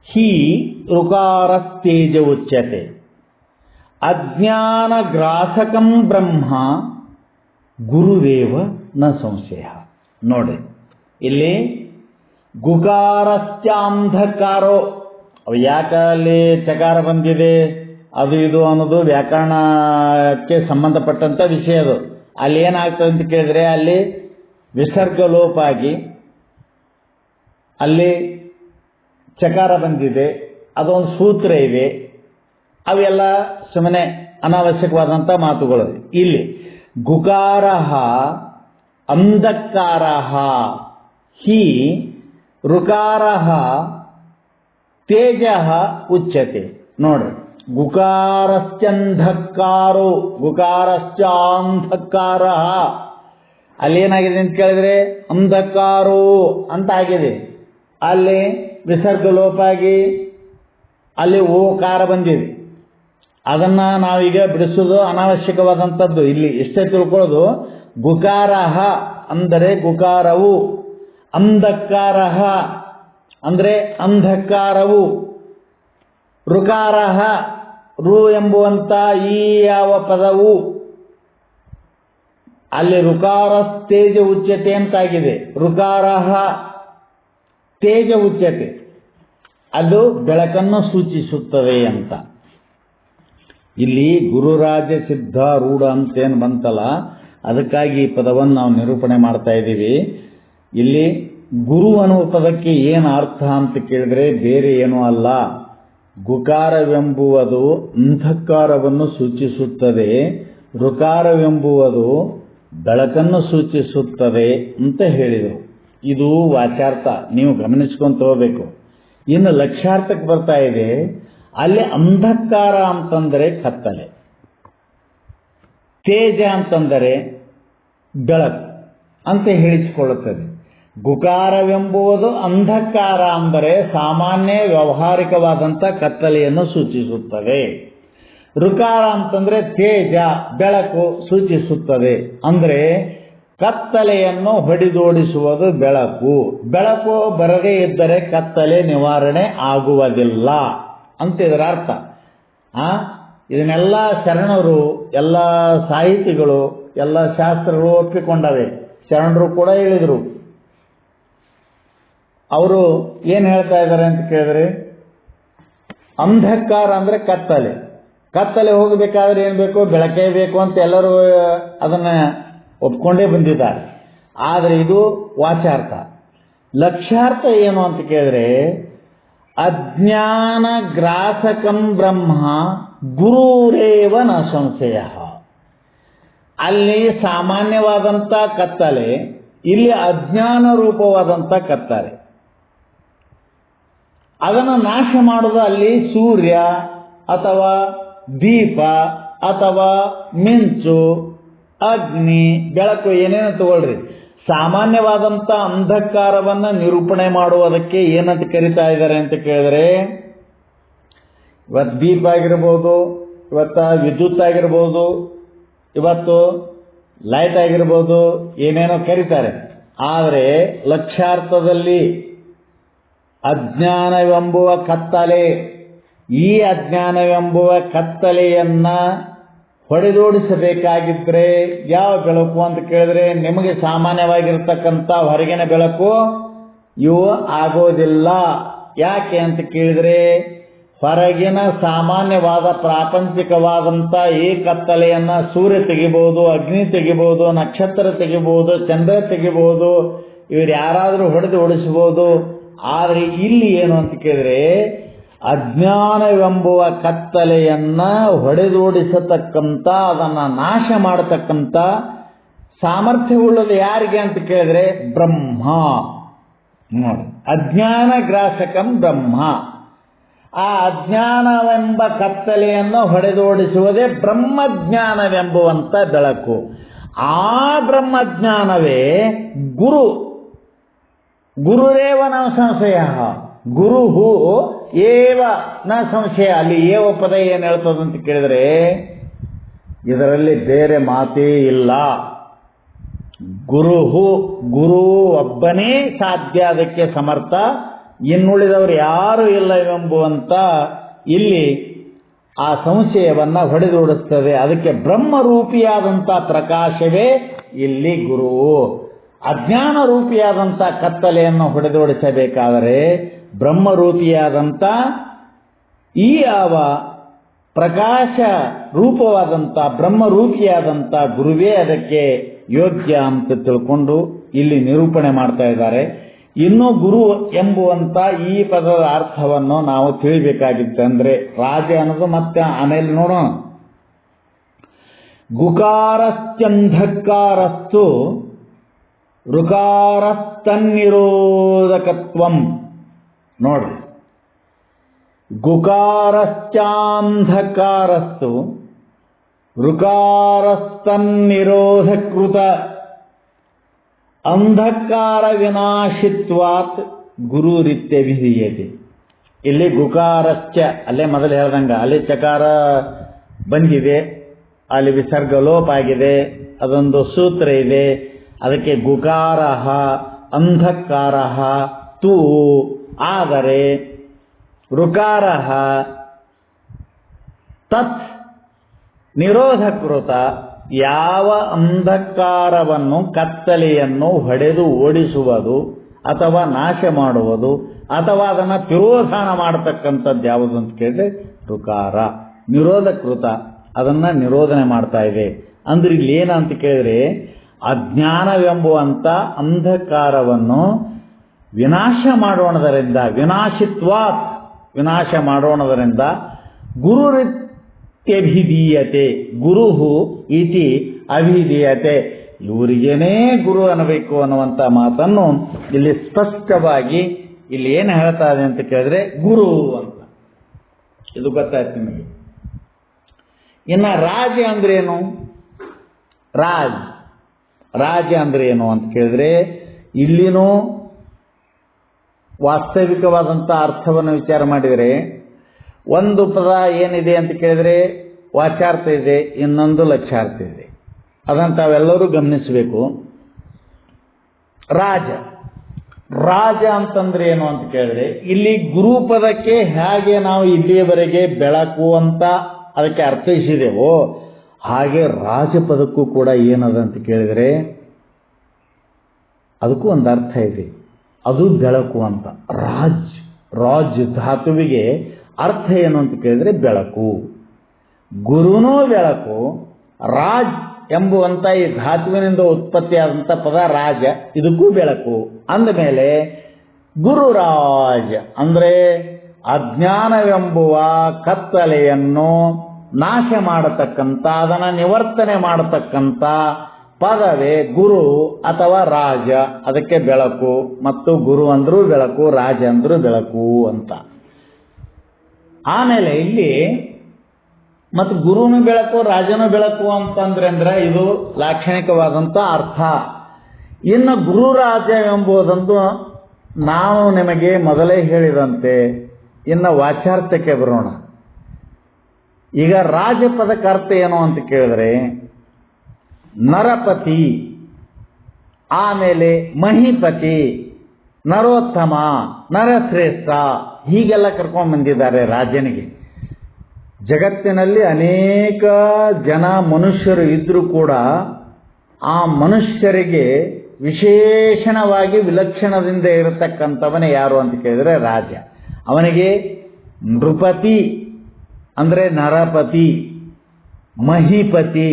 ಹಿ ಋಕಾರಸ್ತೇಜ ಉಚ್ಯತೆ ಅಜ್ಞಾನ ಗ್ರಾಸಕಂ ಬ್ರಹ್ಮ ಗುರುವೇವ ನ ಸಂಶಯ. ನೋಡಿ ಇಲ್ಲಿ ಗುಕಾರಶ್ಚಾಂಧಕಾರೋ, ಯಾಕೆ ಅಲ್ಲಿ ಚಕಾರ ಬಂದಿದೆ ಅದು ಇದು ಅನ್ನೋದು ವ್ಯಾಕರಣಕ್ಕೆ ಸಂಬಂಧಪಟ್ಟಂತ ವಿಷಯ. ಅದು ಅಲ್ಲಿ ಏನಾಗ್ತದೆ ಅಂತ ಕೇಳಿದ್ರೆ, ಅಲ್ಲಿ ವಿಸರ್ಗ ಲೋಪ ಆಗಿ ಅಲ್ಲಿ ಚಕಾರ ಬಂದಿದೆ, ಅದೊಂದು ಸೂತ್ರ ಇದೆ. ಅವೆಲ್ಲ ಸುಮ್ಮನೆ ಅನಾವಶ್ಯಕವಾದಂಥ ಮಾತುಗಳು. ಇಲ್ಲಿ ಗುಕಾರಃ ಅಂಧಕಾರಃ ಹಿ ಋಕಾರಃ ತೇಜಃ ಉಚ್ಯತೆ. ನೋಡ್ರಿ, ಗುಕಾರಶ್ಚಂಧಕಾರೋ ಗುಕಾರಶ್ಚಾಂಧಕಾರಃ, ಅಲ್ಲೇನಾಗಿದೆ ಅಂತ ಕೇಳಿದ್ರೆ ಅಂಧಕಾರೋ ಅಂತ ಆಗಿದೆ. ಅಲ್ಲಿ ವಿಸರ್ಗ ಲೋಪ ಆಗಿ ಅಲ್ಲಿ ಓಕಾರ ಬಂದಿದೆ. ಅದನ್ನ ನಾವೀಗ ಬಿಡಿಸೋದು ಅನಾವಶ್ಯಕವಾದಂಥದ್ದು. ಇಲ್ಲಿ ಇಷ್ಟೇ ತಿಳ್ಕೊಳ್ಳೋದು, ಗುಕಾರಃ ಅಂದರೆ ಗುಕಾರವು, ಅಂಧಕಾರಃ ಅಂದರೆ ಅಂಧಕಾರವು, ಋಕಾರಃ ರು ಎಂಬುವಂತ ಈ ಯಾವ ಪದವು, ಅಲ್ಲಿ ಋಕಾರ ತೇಜ ಉಚ್ಯತೆ ಅಂತಾಗಿದೆ. ಋಕಾರಃ ತೇಜ ಉಚ್ಯತೆ, ಅದು ಬೆಳಕನ್ನು ಸೂಚಿಸುತ್ತದೆ ಅಂತ. ಇಲ್ಲಿ ಗುರುರಾಜ ಸಿದ್ಧಾರೂಢ ಅಂತೇನು ಬಂತಲ್ಲ, ಅದಕ್ಕಾಗಿ ಈ ಪದವನ್ನು ನಾವು ನಿರೂಪಣೆ ಮಾಡ್ತಾ ಇದ್ದೀವಿ. ಇಲ್ಲಿ ಗುರು ಅನ್ನುವ ಪದಕ್ಕೆ ಏನು ಅರ್ಥ ಅಂತ ಕೇಳಿದ್ರೆ ಬೇರೆ ಏನೂ ಅಲ್ಲ. ಗುಕಾರವೆಂಬುವುದು ಅಂಧಕಾರವನ್ನು ಸೂಚಿಸುತ್ತದೆ, ಋಕಾರವೆಂಬುವುದು ಬೆಳಕನ್ನು ಸೂಚಿಸುತ್ತದೆ ಅಂತ ಹೇಳಿದರು. ಇದು ವಾಚಾರ್ಥ, ನೀವು ಗಮನಿಸ್ಕೊಂಡು ತಗೋಬೇಕು. ಇನ್ನು ಲಕ್ಷ್ಯಾರ್ಥಕ್ಕೆ ಬರ್ತಾ ಇದೆ. ಅಲ್ಲಿ ಅಂಧಕಾರ ಅಂತಂದರೆ ಕತ್ತಲೆ, ತೇಜ ಅಂತಂದರೆ ಬೆಳಕು ಅಂತ ಹೇಳಿಸಿಕೊಳ್ಳುತ್ತದೆ. ಗುಕಾರವೆಂಬುವುದು ಅಂಧಕಾರ ಅಂದರೆ ಸಾಮಾನ್ಯ ವ್ಯಾವಹಾರಿಕವಾದಂಥ ಕತ್ತಲೆಯನ್ನು ಸೂಚಿಸುತ್ತದೆ. ಋಕಾರ ಅಂತಂದ್ರೆ ತೇಜ ಬೆಳಕು ಸೂಚಿಸುತ್ತದೆ. ಅಂದ್ರೆ ಕತ್ತಲೆಯನ್ನು ಹೊಡೆದೋಡಿಸುವುದು ಬೆಳಕು. ಬೆಳಕು ಬರದೇ ಇದ್ದರೆ ಕತ್ತಲೆ ನಿವಾರಣೆ ಆಗುವುದಿಲ್ಲ ಅಂತ ಇದರ ಅರ್ಥ. ಇದನ್ನೆಲ್ಲ ಶರಣರು, ಎಲ್ಲ ಸಾಹಿತಿಗಳು, ಎಲ್ಲ ಶಾಸ್ತ್ರಗಳು ಒಪ್ಪಿಕೊಂಡವೆ. ಶರಣರು ಕೂಡ ಹೇಳಿದರು. ಅವರು ಏನು ಹೇಳ್ತಾ ಇದ್ದಾರೆ ಅಂತ ಕೇಳಿದ್ರೆ, ಅಂಧಕಾರ ಅಂದ್ರೆ ಕತ್ತಲೆ. ಕತ್ತಲೆ ಹೋಗಬೇಕಾದ್ರೆ ಏನು ಬೇಕು? ಬೆಳಕೇ ಬೇಕು ಅಂತ ಎಲ್ಲರೂ ಅದನ್ನ ಒಪ್ಕೊಂಡೇ ಬಂದಿದ್ದಾರೆ. ಆದರೆ ಇದು ವಾಚಾರ್ಥ. ಲಕ್ಷ್ಯಾರ್ಥ ಏನು ಅಂತ ಕೇಳಿದ್ರೆ, ಅಜ್ಞಾನ ಗ್ರಾಸಕಂ ಬ್ರಹ್ಮ ಗುರುರೇವ ನ ಸಂಶಯ. ಅಲ್ಲಿ ಸಾಮಾನ್ಯವಾದಂಥ ಕತ್ತಲೆ, ಇಲ್ಲಿ ಅಜ್ಞಾನ ರೂಪವಾದಂಥ ಕತ್ತಲೆ. ಅದನ್ನು ನಾಶ ಮಾಡೋದು ಅಲ್ಲಿ ಸೂರ್ಯ ಅಥವಾ ದೀಪ ಅಥವಾ ಮಿಂಚು, ಅಗ್ನಿ, ಬೆಳಕು ಏನೇನು ತಗೊಳ್ರಿ. ಸಾಮಾನ್ಯವಾದಂಥ ಅಂಧಕಾರವನ್ನು ನಿರೂಪಣೆ ಮಾಡುವುದಕ್ಕೆ ಏನಂತ ಕರೀತಾ ಇದ್ದಾರೆ ಅಂತ ಕೇಳಿದ್ರೆ, ಇವತ್ತು ದೀಪ ಆಗಿರ್ಬೋದು, ಇವತ್ತು ವಿದ್ಯುತ್ ಆಗಿರ್ಬೋದು, ಇವತ್ತು ಲೈಟ್ ಆಗಿರ್ಬೋದು, ಏನೇನೋ ಕರೀತಾರೆ. ಆದರೆ ಲಕ್ಷ್ಯಾರ್ಥದಲ್ಲಿ ಅಜ್ಞಾನವೆಂಬುವ ಕತ್ತಲೆ, ಈ ಅಜ್ಞಾನವೆಂಬುವ ಕತ್ತಲೆಯನ್ನ ಹೊಡೆದೋಡಿಸಬೇಕಾಗಿದ್ರೆ ಯಾವ ಬೆಳಕು ಅಂತ ಕೇಳಿದ್ರೆ, ನಿಮಗೆ ಸಾಮಾನ್ಯವಾಗಿರ್ತಕ್ಕಂಥ ಹೊರಗಿನ ಬೆಳಕು ಇವು ಆಗೋದಿಲ್ಲ. ಯಾಕೆ ಅಂತ ಕೇಳಿದ್ರೆ, ಹೊರಗಿನ ಸಾಮಾನ್ಯವಾದ ಪ್ರಾಪಂಚಿಕವಾದಂಥ ಈ ಕತ್ತಲೆಯನ್ನ ಸೂರ್ಯ ತೆಗಿಬಹುದು, ಅಗ್ನಿ ತೆಗಿಬಹುದು, ನಕ್ಷತ್ರ ತೆಗಿಬಹುದು, ಚಂದ್ರ ತೆಗಿಬಹುದು, ಇವರು ಯಾರಾದರೂ ಹೊಡೆದು ಓಡಿಸಬಹುದು. ಆದರೆ ಇಲ್ಲಿ ಏನು ಅಂತ ಕೇಳಿದ್ರೆ, ಅಜ್ಞಾನವೆಂಬುವ ಕತ್ತಲೆಯನ್ನ ಹೊಡೆದೋಡಿಸತಕ್ಕಂಥ, ಅದನ್ನು ನಾಶ ಮಾಡತಕ್ಕಂಥ ಸಾಮರ್ಥ್ಯವುಳ್ಳದು ಯಾರಿಗೆ ಅಂತ ಕೇಳಿದ್ರೆ ಬ್ರಹ್ಮ. ನೋಡಿ, ಅಜ್ಞಾನ ಗ್ರಾಸಕಂ ಬ್ರಹ್ಮ. ಆ ಅಜ್ಞಾನವೆಂಬ ಕತ್ತಲೆಯನ್ನು ಹೊಡೆದೋಡಿಸುವುದೇ ಬ್ರಹ್ಮಜ್ಞಾನವೆಂಬುವಂಥ ಬೆಳಕು. ಆ ಬ್ರಹ್ಮಜ್ಞಾನವೇ ಗುರು. ಗುರುರೇವ ನ ಸಂಶಯ. ಗುರುಹು ಏವ ನ ಸಂಶಯ. ಅಲ್ಲಿ ಏವ ಪದ ಏನು ಹೇಳ್ತದಂತ ಕೇಳಿದ್ರೆ, ಇದರಲ್ಲಿ ಬೇರೆ ಮಾತೇ ಇಲ್ಲ. ಗುರುಹು, ಗುರು ಒಬ್ಬನೇ ಸಾಧ್ಯ, ಅದಕ್ಕೆ ಸಮರ್ಥ, ಇನ್ನುಳಿದವರು ಯಾರು ಇಲ್ಲ ಎಂಬುವಂತ ಇಲ್ಲಿ ಆ ಸಂಶಯವನ್ನ ಹೊಡೆದೋಡಿಸ್ತದೆ. ಅದಕ್ಕೆ ಬ್ರಹ್ಮರೂಪಿಯಾದಂಥ ಪ್ರಕಾಶವೇ ಇಲ್ಲಿ ಗುರು. ಅಜ್ಞಾನ ರೂಪಿಯಾದಂಥ ಕತ್ತಲೆಯನ್ನು ಹೊಡೆದೋಡಿಸಬೇಕಾದರೆ ಬ್ರಹ್ಮರೂಪಿಯಾದಂಥ ಈ ಯಾವ ಪ್ರಕಾಶ ರೂಪವಾದಂಥ ಬ್ರಹ್ಮರೂಪಿಯಾದಂಥ ಗುರುವೇ ಅದಕ್ಕೆ ಯೋಗ್ಯ ಅಂತ ತಿಳ್ಕೊಂಡು ಇಲ್ಲಿ ನಿರೂಪಣೆ ಮಾಡ್ತಾ ಇದ್ದಾರೆ. ಇನ್ನು ಗುರು ಎಂಬುವಂತ ಈ ಪದದ ಅರ್ಥವನ್ನು ನಾವು ತಿಳಿಬೇಕಾಗಿತ್ತು. ಅಂದ್ರೆ ರಾಜ ಅನ್ನೋದು ಮತ್ತೆ ಆಮೇಲೆ ನೋಡೋಣ. ಗುಕಾರಶ್ಚಂಧಕಾರಸ್ತು ಋಕಾರಸ್ತನ್ನಿರೋಧಕತ್ವಂ. ನೋಡ್ರಿ, ಗುಕಾರಶ್ಚಾಂಧಕಾರಸ್ತು ಋಕಾರಸ್ತನ್ನಿರೋಧಕೃತ ಅಂಧಕಾರ ವಿನಾಶಿತ್ವಾತ್ ಗುರುರಿತ್ಯಭಿಧೀಯತೆ. ಇಲ್ಲಿ ಗುಕಾರಶ್ಚ, ಅಲ್ಲೇ ಮೊದಲು ಹೇಳ್ದಂಗ ಅಲ್ಲಿ ಚಕಾರ ಬಂದಿದೆ, ಅಲ್ಲಿ ವಿಸರ್ಗ ಲೋಪ ಆಗಿದೆ, ಅದೊಂದು ಸೂತ್ರ ಇದೆ. ಅದಕ್ಕೆ ಗುಕಾರಃ ಅಂಧಕಾರಃ ತು, ಆದರೆ ಋಕಾರಃ ತತ್ ನಿರೋಧಕೃತ, ಯಾವ ಅಂಧಕಾರವನ್ನು ಕತ್ತಲೆಯನ್ನು ಹೊಡೆದು ಓಡಿಸುವುದು ಅಥವಾ ನಾಶ ಮಾಡುವುದು ಅಥವಾ ಅದನ್ನು ತಿರೋಧಾನ ಮಾಡತಕ್ಕಂಥದ್ದು ಯಾವುದು ಅಂತ ಕೇಳಿದ್ರೆ ಋಕಾರ. ನಿರೋಧಕೃತ, ಅದನ್ನ ನಿರೋಧನೆ ಮಾಡ್ತಾ ಇದೆ. ಅಂದ್ರೆ ಇಲ್ಲಿ ಏನಂತ ಕೇಳಿದ್ರೆ, ಅಜ್ಞಾನವೆಂಬುವಂತ ಅಂಧಕಾರವನ್ನು ವಿನಾಶ ಮಾಡೋಣದರಿಂದ, ವಿನಾಶಿತ್ವಾತ್, ವಿನಾಶ ಮಾಡೋಣದರಿಂದ ಗುರುರಿತ್ಯಭಿಧೀಯತೆ, ಗುರುಹು ಇತಿ ಅಭಿಧೀಯತೆ, ಇವರಿಗೇನೇ ಗುರು ಅನ್ನಬೇಕು ಅನ್ನುವಂಥ ಮಾತನ್ನು ಇಲ್ಲಿ ಸ್ಪಷ್ಟವಾಗಿ ಇಲ್ಲಿ ಏನು ಹೇಳ್ತಾ ಇದೆ ಅಂತ ಕೇಳಿದ್ರೆ ಗುರು ಅಂತ. ಇದು ಗೊತ್ತಾಯ್ತು ನಿಮಗೆ. ಇನ್ನ ರಾಜ ಅಂದ್ರೆ ಏನು? ರಾಜ ಅಂದ್ರೆ ಏನು ಅಂತ ಕೇಳಿದ್ರೆ, ಇಲ್ಲಿನೂ ವಾಸ್ತವಿಕವಾದಂಥ ಅರ್ಥವನ್ನು ವಿಚಾರ ಮಾಡಿದರೆ ಒಂದು ಪದ ಏನಿದೆ ಅಂತ ಕೇಳಿದ್ರೆ ವಾಚ್ಯಾರ್ಥ ಇದೆ, ಇನ್ನೊಂದು ಲಕ್ಷ್ಯಾರ್ಥ ಇದೆ. ಅದನ್ನು ತಾವೆಲ್ಲರೂ ಗಮನಿಸಬೇಕು. ರಾಜ ಅಂತಂದ್ರೆ ಏನು ಅಂತ ಕೇಳಿದ್ರೆ, ಇಲ್ಲಿ ಗುರು ಪದಕ್ಕೆ ಹೇಗೆ ನಾವು ಇಲ್ಲಿಯವರೆಗೆ ಬೆಳಕು ಅಂತ ಅದಕ್ಕೆ ಅರ್ಥೈಸಿದೆವೋ ಹಾಗೆ ರಾಜಪದಕ್ಕೂ ಕೂಡ ಏನದ ಅಂತ ಕೇಳಿದರೆ ಅದಕ್ಕೂ ಒಂದು ಅರ್ಥ ಇದೆ, ಅದು ಬೆಳಕು ಅಂತ. ರಾಜ್ ಧಾತುವಿಗೆ ಅರ್ಥ ಏನು ಅಂತ ಕೇಳಿದ್ರೆ ಬೆಳಕು. ಗುರುನೂ ಬೆಳಕು, ರಾಜ್ ಎಂಬುವಂತ ಈ ಧಾತುವಿನಿಂದ ಉತ್ಪತ್ತಿಯಾದಂಥ ಪದ ರಾಜ, ಇದಕ್ಕೂ ಬೆಳಕು ಅಂದಮೇಲೆ ಗುರುರಾಜ ಅಂದ್ರೆ ಅಜ್ಞಾನವೆಂಬುವ ಕತ್ತಲೆಯನ್ನು ನಾಶ ಮಾಡತಕ್ಕಂಥ, ಅದನ್ನು ನಿವರ್ತನೆ ಮಾಡತಕ್ಕಂಥ ಪದವೇ ಗುರು ಅಥವಾ ರಾಜ. ಅದಕ್ಕೆ ಬೆಳಕು, ಮತ್ತು ಗುರು ಅಂದ್ರೂ ಬೆಳಕು, ರಾಜ ಅಂದ್ರೂ ಬೆಳಕು ಅಂತ. ಆಮೇಲೆ ಇಲ್ಲಿ ಮತ್ತು ಗುರುನು ಬೆಳಕು ರಾಜನು ಬೆಳಕು ಅಂತಂದ್ರೆ ಇದು ಲಾಕ್ಷಣಿಕವಾದಂಥ ಅರ್ಥ. ಇನ್ನು ಗುರುರಾಜ ಎಂಬುದೊಂದು ನಾವು ನಿಮಗೆ ಮೊದಲೇ ಹೇಳಿದಂತೆ ಇನ್ನು ವಾಚ್ಯಾರ್ಥಕ್ಕೆ ಬರೋಣ. ಈಗ ರಾಜ ಪದಕ್ಕೆ ಅರ್ಥ ಏನು ಅಂತ ಕೇಳಿದ್ರೆ ನರಪತಿ, ಆಮೇಲೆ ಮಹಿಪತಿ, ನರೋತ್ತಮ, ನರಶ್ರೇಷ್ಠ ಹೀಗೆಲ್ಲ ಕರ್ಕೊಂಡು ಬಂದಿದ್ದಾರೆ ರಾಜನಿಗೆ. ಜಗತ್ತಿನಲ್ಲಿ ಅನೇಕ ಜನ ಮನುಷ್ಯರು ಇದ್ರೂ ಕೂಡ ಆ ಮನುಷ್ಯರಿಗೆ ವಿಶೇಷಣವಾಗಿ ವಿಲಕ್ಷಣದಿಂದ ಇರತಕ್ಕಂಥವನೇ ಯಾರು ಅಂತ ಕೇಳಿದ್ರೆ ರಾಜ. ಅವನಿಗೆ ನೃಪತಿ ಅಂದ್ರೆ ನರಪತಿ, ಮಹಿಪತಿ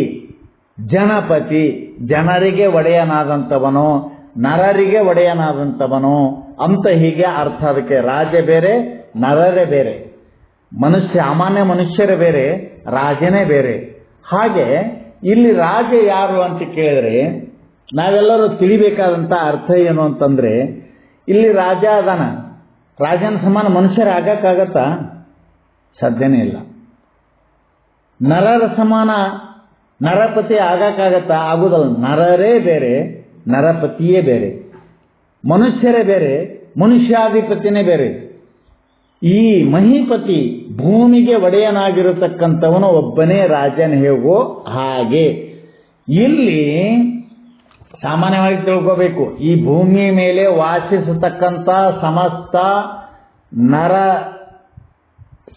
ಜನಪತಿ, ಜನರಿಗೆ ಒಡೆಯನಾದಂಥವನು, ನರರಿಗೆ ಒಡೆಯನಾದಂಥವನು ಅಂತ ಹೀಗೆ ಅರ್ಥ. ಅದಕ್ಕೆ ರಾಜ ಬೇರೆ, ನರರೇ ಬೇರೆ, ಸಾಮಾನ್ಯ ಮನುಷ್ಯರೇ ಬೇರೆ, ರಾಜನೇ ಬೇರೆ. ಹಾಗೆ ಇಲ್ಲಿ ರಾಜ ಯಾರು ಅಂತ ಕೇಳಿದ್ರೆ ನಾವೆಲ್ಲರೂ ತಿಳಿಬೇಕಾದಂಥ ಅರ್ಥ ಏನು ಅಂತಂದ್ರೆ, ಇಲ್ಲಿ ರಾಜ ಅದಾನ, ರಾಜನ ಸಮಾನ ಮನುಷ್ಯರ ಆಗಕ್ಕಾಗತ್ತಾ? ಸಾಧ್ಯನೇ ಇಲ್ಲ. ನರರ ಸಮಾನ ನರಪತಿ ಆಗಕ್ಕಾಗತ್ತಾ? ಆಗುದಲ್ಲ. ನರರೇ ಬೇರೆ, ನರಪತಿಯೇ ಬೇರೆ, ಮನುಷ್ಯರೇ ಬೇರೆ, ಮನುಷ್ಯಾಧಿಪತಿನೇ ಬೇರೆ. ಈ ಮಹಿಪತಿ ಭೂಮಿಗೆ ಒಡೆಯನಾಗಿರತಕ್ಕಂಥವನು ಒಬ್ಬನೇ ರಾಜನ ಹೇಗೋ ಹಾಗೆ ಇಲ್ಲಿ ಸಾಮಾನ್ಯವಾಗಿ ತಿಳ್ಕೋಬೇಕು. ಈ ಭೂಮಿ ಮೇಲೆ ವಾಸಿಸತಕ್ಕಂಥ ಸಮಸ್ತ ನರ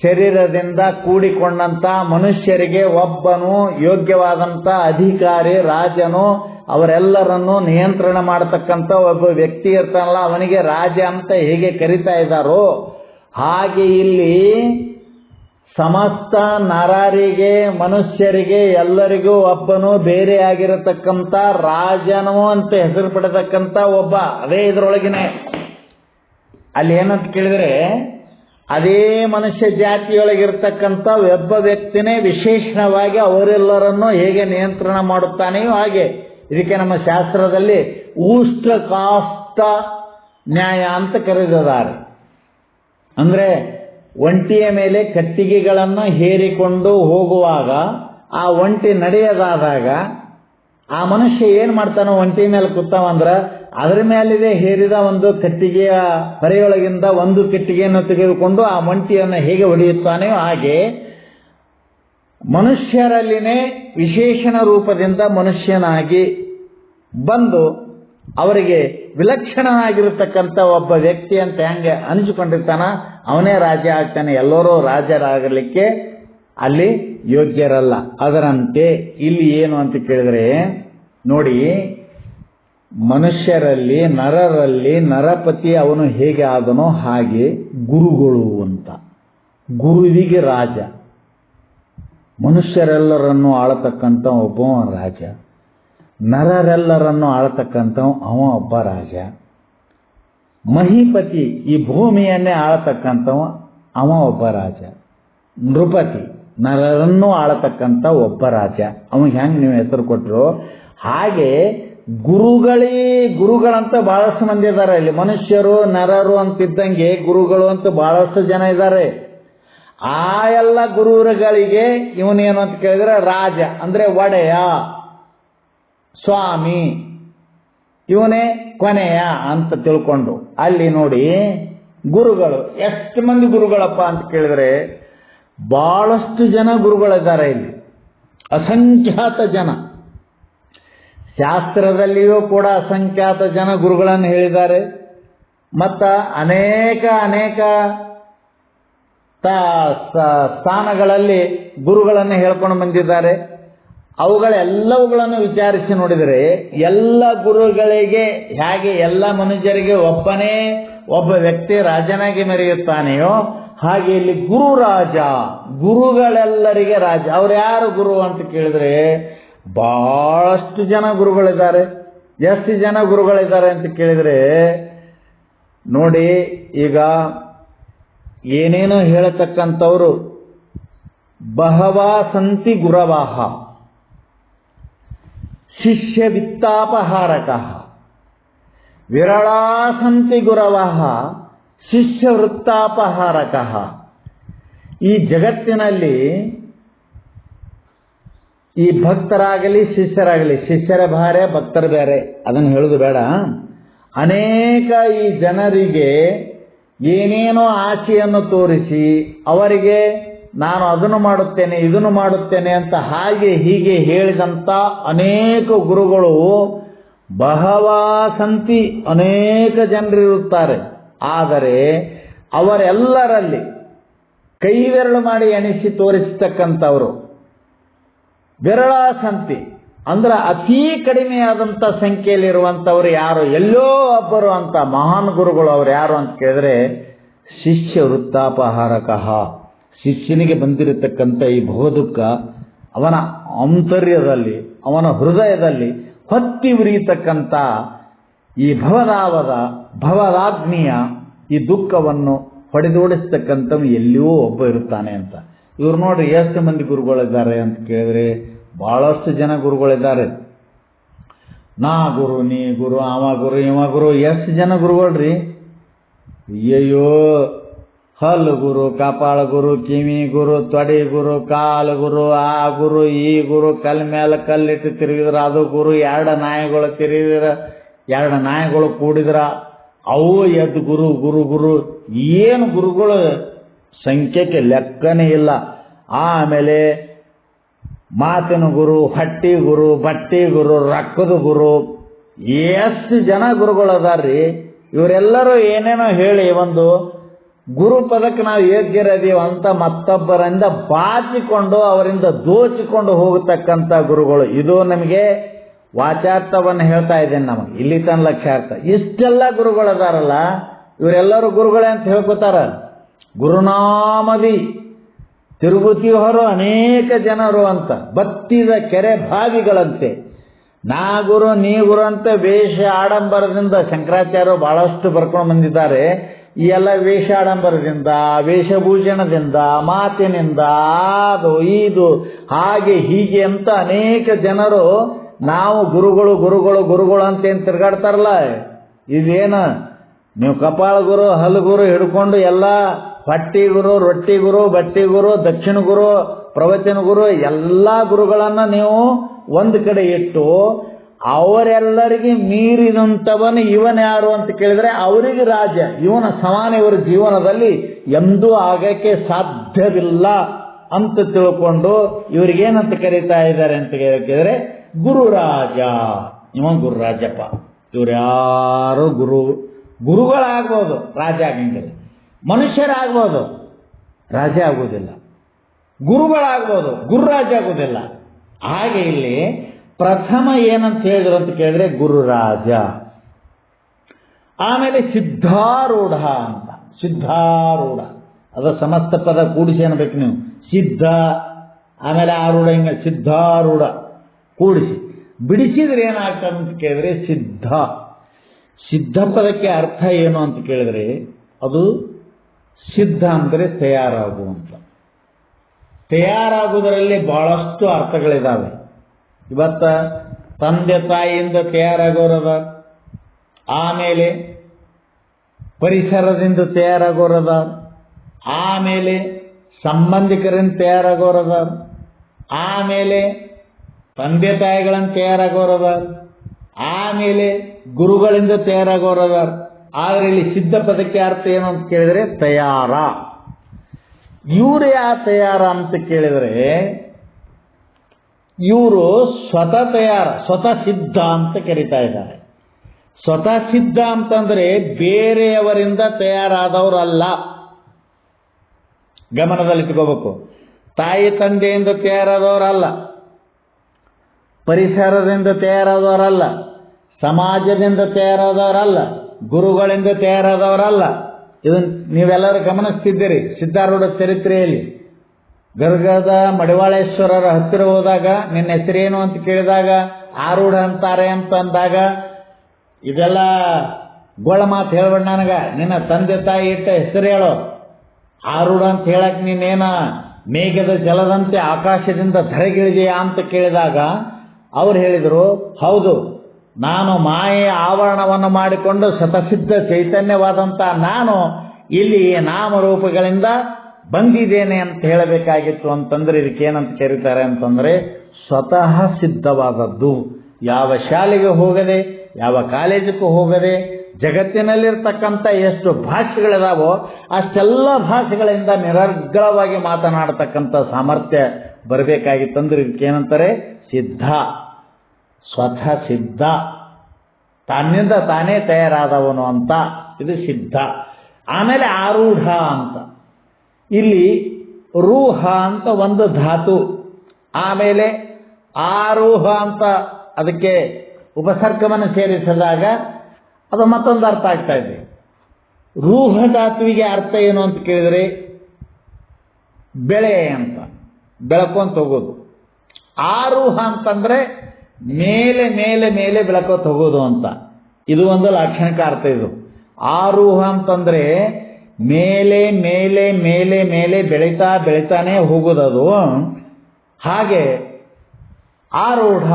ಶರೀರದಿಂದ ಕೂಡಿಕೊಂಡಂತ ಮನುಷ್ಯರಿಗೆ ಒಬ್ಬನು ಯೋಗ್ಯವಾದಂಥ ಅಧಿಕಾರಿ, ರಾಜನು, ಅವರೆಲ್ಲರನ್ನು ನಿಯಂತ್ರಣ ಮಾಡತಕ್ಕಂಥ ಒಬ್ಬ ವ್ಯಕ್ತಿ ಇರ್ತಾನಲ್ಲ, ಅವನಿಗೆ ರಾಜ ಅಂತ ಹೇಗೆ ಕರೀತಾ ಇದ್ದಾರೋ ಹಾಗೆ ಇಲ್ಲಿ ಸಮಸ್ತ ನರರಿಗೆ, ಮನುಷ್ಯರಿಗೆ ಎಲ್ಲರಿಗೂ ಒಬ್ಬನು ಬೇರೆ ಆಗಿರತಕ್ಕಂಥ ರಾಜನು ಅಂತ ಹೆಸರು ಪಡೆತಕ್ಕಂಥ ಒಬ್ಬ, ಅದೇ ಇದರೊಳಗಿನೇ. ಅಲ್ಲಿ ಏನಂತ ಕೇಳಿದ್ರೆ ಅದೇ ಮನುಷ್ಯ ಜಾತಿಯೊಳಗಿರ್ತಕ್ಕಂಥ ಒಬ್ಬ ವ್ಯಕ್ತಿನೇ ವಿಶೇಷವಾಗಿ ಅವರೆಲ್ಲರನ್ನು ಹೇಗೆ ನಿಯಂತ್ರಣ ಮಾಡುತ್ತಾನೆಯೋ ಹಾಗೆ. ಇದಕ್ಕೆ ನಮ್ಮ ಶಾಸ್ತ್ರದಲ್ಲಿ ಉಷ್ಟ ಕಾಷ್ಟ ನ್ಯಾಯ ಅಂತ ಕರೆದಿದ್ದಾರೆ. ಅಂದ್ರೆ ಒಂಟಿಯ ಮೇಲೆ ಕಟ್ಟಿಗೆಗಳನ್ನು ಹೇರಿಕೊಂಡು ಹೋಗುವಾಗ ಆ ಒಂಟಿ ನಡೆಯದಾದಾಗ ಆ ಮನುಷ್ಯ ಏನ್ ಮಾಡ್ತಾನೋ, ಒಂಟಿ ಮೇಲೆ ಕೂತಾವಂದ್ರ ಅದರ ಮೇಲಿದೆ ಹೇರಿದ ಒಂದು ಕಟ್ಟಿಗೆಯ ಹೊರೆಯೊಳಗಿಂದ ಒಂದು ಕಟ್ಟಿಗೆಯನ್ನು ತೆಗೆದುಕೊಂಡು ಆ ಒಂಟಿಯನ್ನು ಹೇಗೆ ಹೊಡೆಯುತ್ತಾನೆಯೋ ಹಾಗೆ ಮನುಷ್ಯರಲ್ಲಿನೇ ವಿಶೇಷಣ ರೂಪದಿಂದ ಮನುಷ್ಯನಾಗಿ ಬಂದು ಅವರಿಗೆ ವಿಲಕ್ಷಣನಾಗಿರತಕ್ಕಂಥ ಒಬ್ಬ ವ್ಯಕ್ತಿ ಅಂತ ಹೆಂಗೆ ಅನಿಸಿಕೊಂಡಿರ್ತಾನ, ಅವನೇ ರಾಜ ಆಗ್ತಾನೆ. ಎಲ್ಲರೂ ರಾಜರಾಗಲಿಕ್ಕೆ ಅಲ್ಲಿ ಯೋಗ್ಯರಲ್ಲ. ಅದರಂತೆ ಇಲ್ಲಿ ಏನು ಅಂತ ಕೇಳಿದ್ರೆ ನೋಡಿ, ಮನುಷ್ಯರಲ್ಲಿ ನರರಲ್ಲಿ ನರಪತಿ ಅವನು ಹೇಗೆ ಆದನೋ ಹಾಗೆ ಗುರುಗಳು ಅಂತ. ಗುರುವಿಗೆ ರಾಜ, ಮನುಷ್ಯರೆಲ್ಲರನ್ನು ಆಳತಕ್ಕಂಥ ಒಬ್ಬ ರಾಜ, ನರರೆಲ್ಲರನ್ನು ಆಳತಕ್ಕಂಥ ಅವ ಒಬ್ಬ ರಾಜ. ಮಹಿಪತಿ ಈ ಭೂಮಿಯನ್ನೇ ಆಳತಕ್ಕಂಥವ ಅವ ಒಬ್ಬ ರಾಜ. ನೃಪತಿ ನರರನ್ನು ಆಳತಕ್ಕಂಥ ಒಬ್ಬ ರಾಜ. ಅವನಿಗೆ ಹೆಂಗೆ ನೀವು ಹೆಸರು ಕೊಟ್ಟರು ಹಾಗೆ ಗುರುಗಳಂತ ಬಹಳಷ್ಟು ಮಂದಿ ಇದ್ದಾರೆ. ಇಲ್ಲಿ ಮನುಷ್ಯರು ನರರು ಅಂತಿದ್ದಂಗೆ ಗುರುಗಳು ಅಂತ ಬಹಳಷ್ಟು ಜನ ಇದ್ದಾರೆ. ಆ ಎಲ್ಲ ಗುರುಗಳಿಗೆ ಇವನೇನು ಅಂತ ಕೇಳಿದ್ರೆ ರಾಜ ಅಂದ್ರೆ ಒಡೆಯ, ಸ್ವಾಮಿ, ಇವನೇ ಕೊನೆಯ ಅಂತ ತಿಳ್ಕೊಂಡು ಅಲ್ಲಿ ನೋಡಿ ಗುರುಗಳು ಎಷ್ಟು ಮಂದಿ ಗುರುಗಳಪ್ಪ ಅಂತ ಕೇಳಿದ್ರೆ ಬಹಳಷ್ಟು ಜನ ಗುರುಗಳಿದ್ದಾರೆ ಇಲ್ಲಿ, ಅಸಂಖ್ಯಾತ ಜನ. ಶಾಸ್ತ್ರದಲ್ಲಿಯೂ ಕೂಡ ಅಸಂಖ್ಯಾತ ಜನ ಗುರುಗಳನ್ನು ಹೇಳಿದ್ದಾರೆ. ಮತ್ತ ಅನೇಕ ಸ್ಥಾನಗಳಲ್ಲಿ ಗುರುಗಳನ್ನು ಹೇಳ್ಕೊಂಡು ಬಂದಿದ್ದಾರೆ. ಅವುಗಳೆಲ್ಲವುಗಳನ್ನು ವಿಚಾರಿಸಿ ನೋಡಿದರೆ ಎಲ್ಲ ಗುರುಗಳಿಗೆ ಹೇಗೆ ಎಲ್ಲ ಮನುಷ್ಯರಿಗೆ ಒಬ್ಬನೇ ಒಬ್ಬ ವ್ಯಕ್ತಿ ರಾಜನಾಗಿ ಮೆರೆಯುತ್ತಾನೆಯೋ ಹಾಗೆ ಇಲ್ಲಿ ಗುರು ರಾಜ, ಗುರುಗಳೆಲ್ಲರಿಗೆ ರಾಜ. ಅವ್ರು ಯಾರು ಗುರು ಅಂತ ಕೇಳಿದ್ರೆ ಬಹಳಷ್ಟು ಜನ ಗುರುಗಳಿದ್ದಾರೆ. ಎಷ್ಟು ಜನ ಗುರುಗಳಿದ್ದಾರೆ ಅಂತ ಕೇಳಿದರೆ ನೋಡಿ, ಈಗ ಏನೇನೋ ಹೇಳತಕ್ಕಂಥವ್ರು ಬಹವಾ ಸಂತಿ ಗುರವಾಹ ಶಿಷ್ಯ ವಿತ್ತಾಪಹಾರಕ, ವಿರಳಾ ಸಂತಿ ಗುರವಾಹ ಶಿಷ್ಯ ವೃತ್ತಾಪಹಾರಕ. ಈ ಜಗತ್ತಿನಲ್ಲಿ ಈ ಭಕ್ತರಾಗಲಿ ಶಿಷ್ಯರಾಗಲಿ, ಶಿಷ್ಯರ ಬೇರೆ ಭಕ್ತರ ಬೇರೆ, ಅದನ್ನು ಹೇಳುದು ಬೇಡ. ಅನೇಕ ಈ ಜನರಿಗೆ ಏನೇನೋ ಆಸೆಯನ್ನು ತೋರಿಸಿ ಅವರಿಗೆ ನಾನು ಅದನ್ನು ಮಾಡುತ್ತೇನೆ ಇದನ್ನು ಮಾಡುತ್ತೇನೆ ಅಂತ ಹಾಗೆ ಹೀಗೆ ಹೇಳಿದಂಥ ಅನೇಕ ಗುರುಗಳು ಬಹವಾ ಸಂತಿ, ಅನೇಕ ಜನರಿರುತ್ತಾರೆ. ಆದರೆ ಅವರೆಲ್ಲರಲ್ಲಿ ಕೈಬೆರಳು ಮಾಡಿ ಎಣಿಸಿ ತೋರಿಸತಕ್ಕಂಥವರು ವಿರಳ ಸಂತಿ, ಅಂದ್ರೆ ಅತೀ ಕಡಿಮೆಯಾದಂಥ ಸಂಖ್ಯೆಯಲ್ಲಿರುವಂಥವ್ರು ಯಾರು, ಎಲ್ಲೋ ಒಬ್ಬರು ಅಂತ ಮಹಾನ್ ಗುರುಗಳು ಅವ್ರು ಯಾರು ಅಂತ ಕೇಳಿದ್ರೆ ಶಿಷ್ಯ ವೃತ್ತಾಪಹಾರಕ. ಶಿಷ್ಯನಿಗೆ ಬಂದಿರತಕ್ಕಂಥ ಈ ಭವದುಃಖ ಅವನ ಆಂತರ್ಯದಲ್ಲಿ, ಅವನ ಹೃದಯದಲ್ಲಿ ಹೊತ್ತಿ ಉರಿಯತಕ್ಕಂಥ ಈ ಭವದಾಗ್ನಿಯ ಈ ದುಃಖವನ್ನು ಹೊಡೆದೋಡಿಸ್ತಕ್ಕಂಥವ್ ಎಲ್ಲಿಯೂ ಒಬ್ಬ ಇರುತ್ತಾನೆ ಅಂತ. ಇವ್ರು ನೋಡ್ರಿ ಎಷ್ಟು ಮಂದಿ ಗುರುಗಳಿದ್ದಾರೆ ಅಂತ ಕೇಳಿದ್ರೆ ಬಹಳಷ್ಟು ಜನ ಗುರುಗಳಿದ್ದಾರೆ. ನಾ ಗುರು, ನೀ ಗುರು, ಅವ ಗುರು, ಇವ ಗುರು, ಎಷ್ಟು ಜನ ಗುರುಗಳ್ರಿ. ಅಯ್ಯಯ್ಯೋ, ಹಲ್ಲು ಗುರು, ಕಪಾಳ ಗುರು, ಕಿವಿ ಗುರು, ತೊಡೆ ಗುರು, ಕಾಲು ಗುರು, ಆ ಗುರು, ಈ ಗುರು, ಕಲ್ ಮೇಲೆ ಕಲ್ಲಿಟ್ಟು ತಿರುಗಿದ್ರ ಅದು ಗುರು, ಎರಡು ನಾಯಿಗಳು ತಿರುಗಿದ್ರ, ಎರಡು ನಾಯಿಗಳು ಕೂಡಿದ್ರ ಅವು ಎದ್ದು ಗುರು ಗುರು ಗುರು. ಏನು ಗುರುಗಳು ಸಂಖ್ಯೆಗೆ ಲೆಕ್ಕನೇ ಇಲ್ಲ. ಆಮೇಲೆ ಮಾತಿನ ಗುರು, ಹಟ್ಟಿ ಗುರು, ಬಟ್ಟಿ ಗುರು, ರೊಕ್ಕದ ಗುರು, ಎಷ್ಟು ಜನ ಗುರುಗಳದಾರ್ರಿ. ಇವರೆಲ್ಲರೂ ಏನೇನೋ ಹೇಳಿ ಒಂದು ಗುರು ಪದಕ್ಕೆ ನಾವು ಯೋಗ್ಯರದೀವ ಅಂತ ಮತ್ತೊಬ್ಬರಿಂದ ಬಾಚಿಕೊಂಡು ಅವರಿಂದ ದೋಚಿಕೊಂಡು ಹೋಗತಕ್ಕಂಥ ಗುರುಗಳು. ಇದು ನಮಗೆ ವಾಚಾರ್ಥವನ್ನು ಹೇಳ್ತಾ ಇದ್ದೇನೆ. ನಮಗೆ ಇಲ್ಲಿ ತನ್ನ ಲಕ್ಷ್ಯ ಅರ್ಥ. ಇಷ್ಟೆಲ್ಲ ಗುರುಗಳದಾರಲ್ಲ, ಇವರೆಲ್ಲರೂ ಗುರುಗಳೇ ಅಂತ ಹೇಳ್ಕೊತಾರ. ಗುರುನಾಮದಿ ತಿರುಗುತ್ತಿಹರು ಅನೇಕ ಜನರು ಅಂತ, ಬತ್ತಿದ ಕೆರೆ ಬಾವಿಗಳಂತೆ. ನಾ ಗುರು ನೀ ಗುರು ಅಂತ ವೇಷ ಆಡಂಬರದಿಂದ ಶಂಕರಾಚಾರ್ಯರು ಬಹಳಷ್ಟು ಬರ್ಕೊಂಡು ಬಂದಿದ್ದಾರೆ. ಈ ಎಲ್ಲ ವೇಷ ಆಡಂಬರದಿಂದ, ವೇಷಭೂಷಣದಿಂದ, ಮಾತಿನಿಂದ, ಅದು ಇದು ಹಾಗೆ ಹೀಗೆ ಅಂತ ಅನೇಕ ಜನರು ನಾವು ಗುರುಗಳು ಗುರುಗಳು ಗುರುಗಳು ಅಂತ ಏನು ತಿರುಗಾಡ್ತಾರಲ್ಲ, ಇದೇನು ನೀವು ಕಪಾಳ ಗುರು, ಹಲ್ಲು ಗುರು ಹಿಡ್ಕೊಂಡು ಎಲ್ಲ ಪಟ್ಟಿ ಗುರು, ರೊಟ್ಟಿ ಗುರು, ಬಟ್ಟಿ ಗುರು, ದಕ್ಷಿಣ ಗುರು, ಪ್ರವಚನ ಗುರು ಎಲ್ಲ ಗುರುಗಳನ್ನ ನೀವು ಒಂದು ಕಡೆ ಇಟ್ಟು ಅವರೆಲ್ಲರಿಗೆ ಮೀರಿದಂಥವನು ಇವನ್ ಯಾರು ಅಂತ ಕೇಳಿದ್ರೆ ಅವರಿಗೆ ರಾಜ, ಇವನ ಸಮಾನ ಇವರ ಜೀವನದಲ್ಲಿ ಎಂದೂ ಆಗಕ್ಕೆ ಸಾಧ್ಯವಿಲ್ಲ ಅಂತ ತಿಳ್ಕೊಂಡು ಇವ್ರಿಗೇನಂತ ಕರೀತಾ ಇದ್ದಾರೆ ಅಂತ ಕೇಳಿದ್ರೆ ಗುರುರಾಜ. ಇವ ಗುರುರಾಜಪ್ಪ. ಇವ್ರು ಯಾರು ಗುರುಗಳಾಗ್ಬೋದು, ರಾಜ ಆಗಂಗಿಲ್ಲ. ಮನುಷ್ಯರಾಗ್ಬೋದು, ರಾಜ ಆಗುವುದಿಲ್ಲ. ಗುರುಗಳಾಗ್ಬೋದು, ಗುರುರಾಜ ಆಗುವುದಿಲ್ಲ. ಹಾಗೆ ಇಲ್ಲಿ ಪ್ರಥಮ ಏನಂತ ಹೇಳಿದ್ರು ಅಂತ ಕೇಳಿದ್ರೆ ಗುರುರಾಜ. ಆಮೇಲೆ ಸಿದ್ಧಾರೂಢ ಅಂತ. ಸಿದ್ಧಾರೂಢ ಅದ ಸಮಸ್ತ ಪದ ಕೂಡಿಸಿ ಅನ್ಬೇಕು ನೀವು. ಸಿದ್ಧ ಆಮೇಲೆ ಆರೂಢ, ಹಿಂಗ ಸಿದ್ಧಾರೂಢ ಕೂಡಿಸಿ ಬಿಡಿಸಿದ್ರೆ ಏನಾಗ್ತದೆ ಅಂತ ಕೇಳಿದ್ರೆ ಸಿದ್ಧ. ಸಿದ್ಧ ಪದಕ್ಕೆ ಅರ್ಥ ಏನು ಅಂತ ಕೇಳಿದ್ರೆ ಅದು ಸಿದ್ಧ ಅಂದರೆ ತಯಾರಾಗುವಂತ. ತಯಾರಾಗುವುದರಲ್ಲಿ ಬಹಳಷ್ಟು ಅರ್ಥಗಳಿದ್ದಾವೆ. ಇವತ್ತ ತಂದೆ ತಾಯಿಯಿಂದ ತಯಾರಾಗೋರದ, ಆಮೇಲೆ ಪರಿಸರದಿಂದ ತಯಾರಾಗೋರದ, ಆಮೇಲೆ ಸಂಬಂಧಿಕರಿಂದ ತಯಾರಾಗೋರದ, ಆಮೇಲೆ ತಂದೆ ತಾಯಿಗಳನ್ನು ತಯಾರಾಗೋರದ, ಆಮೇಲೆ ಗುರುಗಳಿಂದ ತಯಾರಾಗೋರದ. ಆದರೆ ಇಲ್ಲಿ ಸಿದ್ಧ ಪದಕ್ಕೆ ಅರ್ಥ ಏನು ಅಂತ ಕೇಳಿದರೆ ತಯಾರ. ಇವರು ಯಾವ ತಯಾರ ಅಂತ ಕೇಳಿದರೆ ಇವರು ಸ್ವತಃ ತಯಾರ, ಸ್ವತಃ ಸಿದ್ಧ ಅಂತ ಕರೀತಾ ಇದ್ದಾರೆ. ಸ್ವತಃ ಸಿದ್ಧ ಅಂತಂದ್ರೆ ಬೇರೆಯವರಿಂದ ತಯಾರಾದವರಲ್ಲ. ಗಮನದಲ್ಲಿ ಇಟ್ಕೋಬೇಕು. ತಾಯಿ ತಂದೆಯಿಂದ ತಯಾರಾದವರಲ್ಲ, ಪರಿಸರದಿಂದ ತಯಾರಾದವರಲ್ಲ, ಸಮಾಜದಿಂದ ತಯಾರಾದವರಲ್ಲ, ಗುರುಗಳಿಂದ ತಯಾರಾದವರಲ್ಲ. ಇದನ್ನು ನೀವೆಲ್ಲರೂ ಗಮನಿಸ್ತಿದ್ದೀರಿ ಸಿದ್ಧಾರೂಢ ಚರಿತ್ರೆಯಲ್ಲಿ. ಗರ್ಗದ ಮಡಿವಾಳೇಶ್ವರರ ಹತ್ತಿರ ಹೋದಾಗ ನಿನ್ನ ಹೆಸರೇನು ಅಂತ ಕೇಳಿದಾಗ ಆರೂಢ ಅಂತಾರೆ ಅಂತ ಅಂದಾಗ ಇದೆಲ್ಲ ಗೋಳ ಮಾತು ಹೇಳ್ಬೇಡ ನನಗ, ನಿನ್ನ ತಂದೆ ತಾಯಿ ಇಟ್ಟ ಹೆಸರು ಹೇಳೋ. ಆರೂಢ ಅಂತ ಹೇಳಕ್ ನೀನೇನ ಮೇಘದ ಜಲದಂತೆ ಆಕಾಶದಿಂದ ಧರೆಗಿಳಿದೆಯಾ ಅಂತ ಕೇಳಿದಾಗ ಅವ್ರು ಹೇಳಿದರು, ಹೌದು, ನಾನು ಮಾಯೆಯ ಆವರಣವನ್ನು ಮಾಡಿಕೊಂಡು ಶತಸಿದ್ಧ ಚೈತನ್ಯವಾದಂಥ ನಾನು ಇಲ್ಲಿ ನಾಮರೂಪಗಳಿಂದ ಬಂದಿದ್ದೇನೆ ಅಂತ ಹೇಳಬೇಕಾಗಿತ್ತು. ಅಂತಂದ್ರೆ ಇದಕ್ಕೆ ಏನಂತ ಕರೀತಾರೆ ಅಂತಂದ್ರೆ ಸ್ವತಃ ಸಿದ್ಧವಾದದ್ದು. ಯಾವ ಶಾಲೆಗೆ ಹೋಗದೆ, ಯಾವ ಕಾಲೇಜಕ್ಕೂ ಹೋಗದೆ, ಜಗತ್ತಿನಲ್ಲಿರ್ತಕ್ಕಂಥ ಎಷ್ಟು ಭಾಷೆಗಳಿದಾವೋ ಅಷ್ಟೆಲ್ಲ ಭಾಷೆಗಳಿಂದ ನಿರರ್ಗಳವಾಗಿ ಮಾತನಾಡತಕ್ಕಂಥ ಸಾಮರ್ಥ್ಯ ಬರಬೇಕಾಗಿತ್ತಂದ್ರೆ ಇದಕ್ಕೆ ಏನಂತಾರೆ? ಸಿದ್ಧ, ಸ್ವತಃ ಸಿದ್ಧ, ತನ್ನಿಂದ ತಾನೇ ತಯಾರಾದವನು ಅಂತ, ಇದು ಸಿದ್ಧ. ಆಮೇಲೆ ಆರೂಢ ಅಂತ, ಇಲ್ಲಿ ರೂಹ ಅಂತ ಒಂದು ಧಾತು, ಆಮೇಲೆ ಆರೂಹ ಅಂತ ಅದಕ್ಕೆ ಉಪಸರ್ಗವನ್ನು ಸೇರಿಸಿದಾಗ ಅದು ಮತ್ತೊಂದು ಅರ್ಥ ಆಗ್ತಾ ಇದೆ. ರೂಹ ಧಾತುವಿಗೆ ಅರ್ಥ ಏನು ಅಂತ ಕೇಳಿದರೆ ಬೆಳೆ ಅಂತ, ಬೆಳಕೊಂತ ಹೋಗೋದು. ಆರೂಹ ಅಂತಂದ್ರೆ ಮೇಲೆ ಮೇಲೆ ಮೇಲೆ ಬೆಳಕೋತ ಹೋಗೋದು ಅಂತ, ಇದು ಒಂದು ಲಾಕ್ಷಣಿಕ ಅರ್ಥ. ಇದು ಆರೂಹ ಅಂತಂದ್ರೆ ಮೇಲೆ ಮೇಲೆ ಮೇಲೆ ಮೇಲೆ ಬೆಳೀತಾ ಬೆಳೀತಾನೆ ಹೋಗೋದದು. ಹಾಗೆ ಆರೂಢ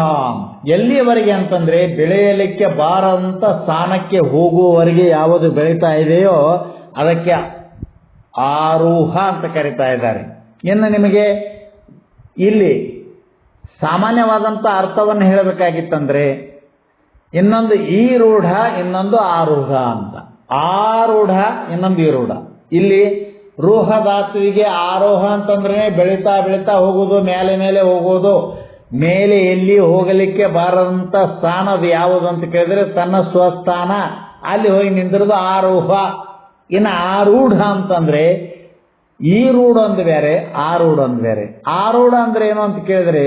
ಎಲ್ಲಿಯವರೆಗೆ ಅಂತಂದ್ರೆ ಬೆಳೆಯಲಿಕ್ಕೆ ಬಾರಂತ ಸ್ಥಾನಕ್ಕೆ ಹೋಗುವವರೆಗೆ ಯಾವುದು ಬೆಳೀತಾ ಇದೆಯೋ ಅದಕ್ಕೆ ಆರೂಹ ಅಂತ ಕರೀತಾ ಇದ್ದಾರೆ. ಇನ್ನು ನಿಮಗೆ ಇಲ್ಲಿ ಸಾಮಾನ್ಯವಾದಂಥ ಅರ್ಥವನ್ನು ಹೇಳಬೇಕಾಗಿತ್ತಂದ್ರೆ ಇನ್ನೊಂದು ಈ ರೂಢ, ಇನ್ನೊಂದು ಆರೂಢ ಅಂತ. ಆರೂಢ, ಇನ್ನೊಂದು ಈ ರೂಢ. ಇಲ್ಲಿ ರೂಹ ಧಾತುವಿಗೆ ಆರೋಹ ಅಂತಂದ್ರೆ ಬೆಳೀತಾ ಬೆಳೀತಾ ಹೋಗೋದು, ಮೇಲೆ ಮೇಲೆ ಹೋಗೋದು. ಮೇಲೆ ಎಲ್ಲಿ ಹೋಗಲಿಕ್ಕೆ ಬಾರದಂತ ಸ್ಥಾನ ಅದು ಯಾವುದು ಅಂತ ಕೇಳಿದ್ರೆ ತನ್ನ ಸ್ವಸ್ಥಾನ, ಅಲ್ಲಿ ಹೋಗಿ ನಿಂತಿರೋದು ಆರೋಹ. ಇನ್ನು ಆರೂಢ ಅಂತಂದ್ರೆ ಈ ರೂಢ ಒಂದು ಬೇರೆ, ಆರೂಢ ಒಂದು ಬೇರೆ. ಆರೂಢ ಅಂದ್ರೆ ಏನು ಅಂತ ಕೇಳಿದ್ರೆ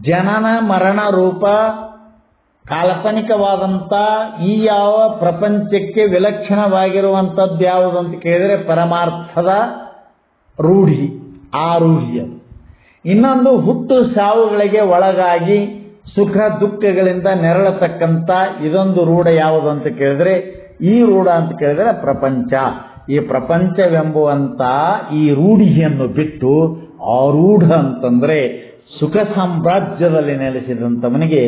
ಜನನ ಮರಣ ರೂಪ ಕಾಲ್ಪನಿಕವಾದಂಥ ಈ ಯಾವ ಪ್ರಪಂಚಕ್ಕೆ ವಿಲಕ್ಷಣವಾಗಿರುವಂಥದ್ದು ಯಾವುದು ಅಂತ ಕೇಳಿದರೆ ಪರಮಾರ್ಥದ ರೂಢಿ, ಆ ರೂಢಿ ಅದು. ಇನ್ನೊಂದು ಹುಟ್ಟು ಸಾವುಗಳಿಗೆ ಒಳಗಾಗಿ ಸುಖ ದುಃಖಗಳಿಂದ ನೆರಳತಕ್ಕಂಥ ಇದೊಂದು ರೂಢ ಯಾವುದು ಅಂತ ಕೇಳಿದ್ರೆ ಈ ರೂಢ ಅಂತ ಕೇಳಿದರೆ ಪ್ರಪಂಚ. ಈ ಪ್ರಪಂಚವೆಂಬುವಂಥ ಈ ರೂಢಿಯನ್ನು ಬಿಟ್ಟು ಆರೂಢ ಅಂತಂದ್ರೆ ಸುಖ ಸಾಮ್ರಾಜ್ಯದಲ್ಲಿ ನೆಲೆಸಿದಂಥವನಿಗೆ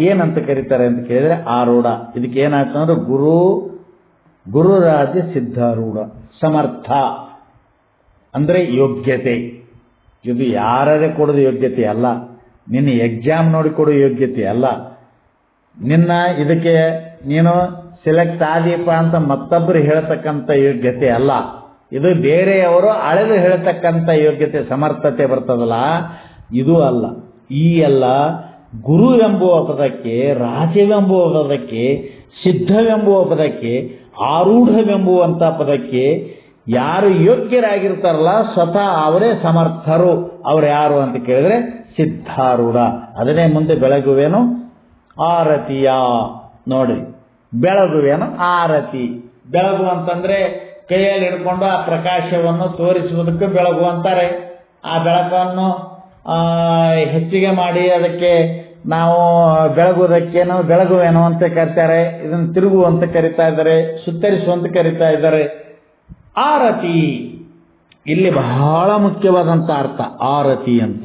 ಏನಂತ ಕರೀತಾರೆ ಅಂತ ಕೇಳಿದ್ರೆ ಆರೂಢ. ಇದಕ್ಕೆ ಏನಾಗ್ತಂದ್ರೆ ಗುರುರಾಜ್ಯ ಸಿದ್ಧಾರೂಢ. ಸಮರ್ಥ ಅಂದ್ರೆ ಯೋಗ್ಯತೆ. ಇದು ಯಾರೇ ಕೊಡೋದು ಯೋಗ್ಯತೆ ಅಲ್ಲ, ನಿನ್ನ ಎಕ್ಸಾಮ್ ನೋಡಿ ಕೊಡೋ ಯೋಗ್ಯತೆ ಅಲ್ಲ, ನಿನ್ನ ಇದಕ್ಕೆ ನೀನು ಸೆಲೆಕ್ಟ್ ಆದೀಪ ಅಂತ ಮತ್ತೊಬ್ಬರು ಹೇಳ್ತಕ್ಕಂಥ ಯೋಗ್ಯತೆ ಅಲ್ಲ. ಇದು ಬೇರೆಯವರು ಅಳೆದು ಹೇಳ್ತಕ್ಕಂಥ ಯೋಗ್ಯತೆ, ಸಮರ್ಥತೆ ಬರ್ತದಲ್ಲ, ಇದು ಅಲ್ಲ. ಈ ಎಲ್ಲ ಗುರು ಎಂಬುವ ಪದಕ್ಕೆ, ರಾಜ್ಯವೆಂಬುವ ಪದಕ್ಕೆ, ಸಿದ್ಧವೆಂಬುವ ಪದಕ್ಕೆ, ಆರೂಢವೆಂಬುವಂಥ ಪದಕ್ಕೆ ಯಾರು ಯೋಗ್ಯರಾಗಿರ್ತಾರಲ್ಲ ಸ್ವತಃ ಅವರೇ ಸಮರ್ಥರು. ಅವರು ಯಾರು ಅಂತ ಕೇಳಿದ್ರೆ ಸಿದ್ಧಾರೂಢ. ಅದನ್ನೇ ಮುಂದೆ ಬೆಳಗುವೇನು ಆರತಿಯ. ನೋಡಿ, ಬೆಳಗುವೇನು ಆರತಿ. ಬೆಳಗು ಅಂತಂದ್ರೆ ಕೈಯಲ್ಲಿ ಹಿಡ್ಕೊಂಡು ಆ ಪ್ರಕಾಶವನ್ನು ತೋರಿಸುವುದಕ್ಕೆ ಬೆಳಗು ಅಂತಾರೆ. ಆ ಬೆಳಕನ್ನು ಹೆಚ್ಚಿಗೆ ಮಾಡಿ ಅದಕ್ಕೆ ನಾವು ಬೆಳಗುವುದಕ್ಕೆ ನಾವು ಬೆಳಗುವೇನು ಅಂತ ಕರೀತಾರೆ. ಇದನ್ನು ತಿರುಗು ಅಂತ ಕರೀತಾ ಇದ್ದಾರೆ, ಸುತ್ತರಿಸುವಂತ ಕರೀತಾ ಇದ್ದಾರೆ. ಆರತಿ ಇಲ್ಲಿ ಬಹಳ ಮುಖ್ಯವಾದಂಥ ಅರ್ಥ ಆರತಿ ಅಂತ.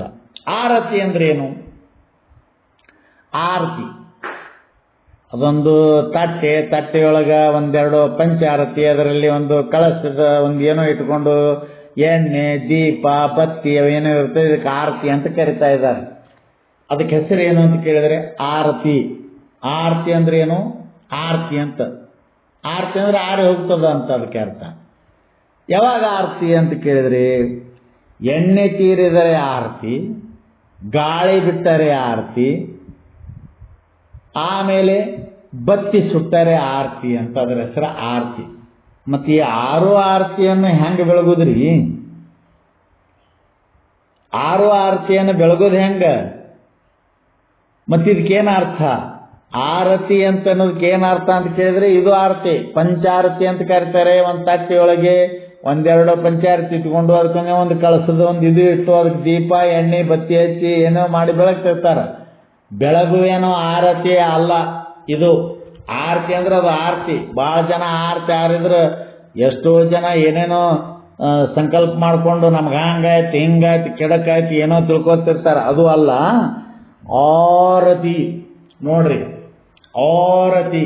ಆರತಿ ಅಂದ್ರೆ ಏನು? ಆರತಿ ಅದೊಂದು ತಟ್ಟೆಯೊಳಗ ಒಂದೆರಡು ಪಂಚಾರತಿ, ಅದರಲ್ಲಿ ಒಂದು ಕಳಸದ ಒಂದು ಏನೋ ಇಟ್ಕೊಂಡು ಎಣ್ಣೆ ದೀಪ ಬತ್ತಿ ಅವೇನೋ ಇರುತ್ತೆ, ಇದಕ್ಕೆ ಆರತಿ ಅಂತ ಕರಿತಾ ಇದ್ದಾರೆ. ಅದಕ್ಕೆ ಹೆಸರು ಏನು ಅಂತ ಕೇಳಿದ್ರೆ ಆರತಿ. ಆರತಿ ಅಂದ್ರೆ ಏನು? ಆರತಿ ಅಂತ. ಆರತಿ ಅಂದ್ರೆ ಆರಿ ಹೋಗ್ತದ ಅಂತ ಅದಕ್ಕೆ ಅರ್ಥ. ಯಾವಾಗ ಆರತಿ ಅಂತ ಕೇಳಿದ್ರೆ ಎಣ್ಣೆ ತೀರಿದರೆ ಆರತಿ, ಗಾಳಿ ಬಿಟ್ಟರೆ ಆರತಿ, ಆಮೇಲೆ ಬತ್ತಿ ಸುಟ್ಟರೆ ಆರತಿ ಅಂತ ಅದರ ಹೆಸರು ಆರತಿ. ಮತ್ತೆ ಈ ಆರು ಆರತಿಯನ್ನು ಹೆಂಗೆ ಬೆಳಗುದ್ರಿ? ಆರು ಆರತಿಯನ್ನು ಬೆಳಗೋದು ಹೆಂಗ? ಮತ್ತಿದಕ್ಕೇನು ಅರ್ಥ? ಆರತಿ ಅಂತ ಅನ್ನೋದಕ್ಕೆ ಏನು ಅರ್ಥ ಅಂತ ಕೇಳಿದ್ರೆ ಇದು ಆರತಿ. ಪಂಚಾರತಿ ಅಂತ ಕರೀತಾರೆ. ಒಂದು ತಟ್ಟೆಯೊಳಗೆ ಒಂದೆರಡು ಪಂಚಾಯತ್ ಇಟ್ಕೊಂಡು ಅದಕ್ಕೆ ಒಂದು ಕಳಸದ ಒಂದು ಇದು ಇಟ್ಟು ಅದಕ್ಕೆ ದೀಪ ಎಣ್ಣೆ ಬತ್ತಿ ಹಚ್ಚಿ ಏನೋ ಮಾಡಿ ಬೆಳಗ್ತಿರ್ತಾರೆ. ಬೆಳಗುವೇನೋ ಆರತಿ ಅಲ್ಲ, ಇದು ಆರತಿ ಅಂದ್ರೆ ಅದು ಆರತಿ. ಭಾಳ ಜನ ಆರತಿ ಆರಿದ್ರೆ ಎಷ್ಟೋ ಜನ ಏನೇನೋ ಸಂಕಲ್ಪ ಮಾಡಿಕೊಂಡು ನಮ್ಗೆ ಹಂಗಾಯ್ತು ಹಿಂಗಾಯ್ತು ಕೆಡಕಾಯ್ತು ಏನೋ ತಿಳ್ಕೊತಿರ್ತಾರೆ. ಅದು ಅಲ್ಲ. ಆರತಿ ನೋಡ್ರಿ, ಆರತಿ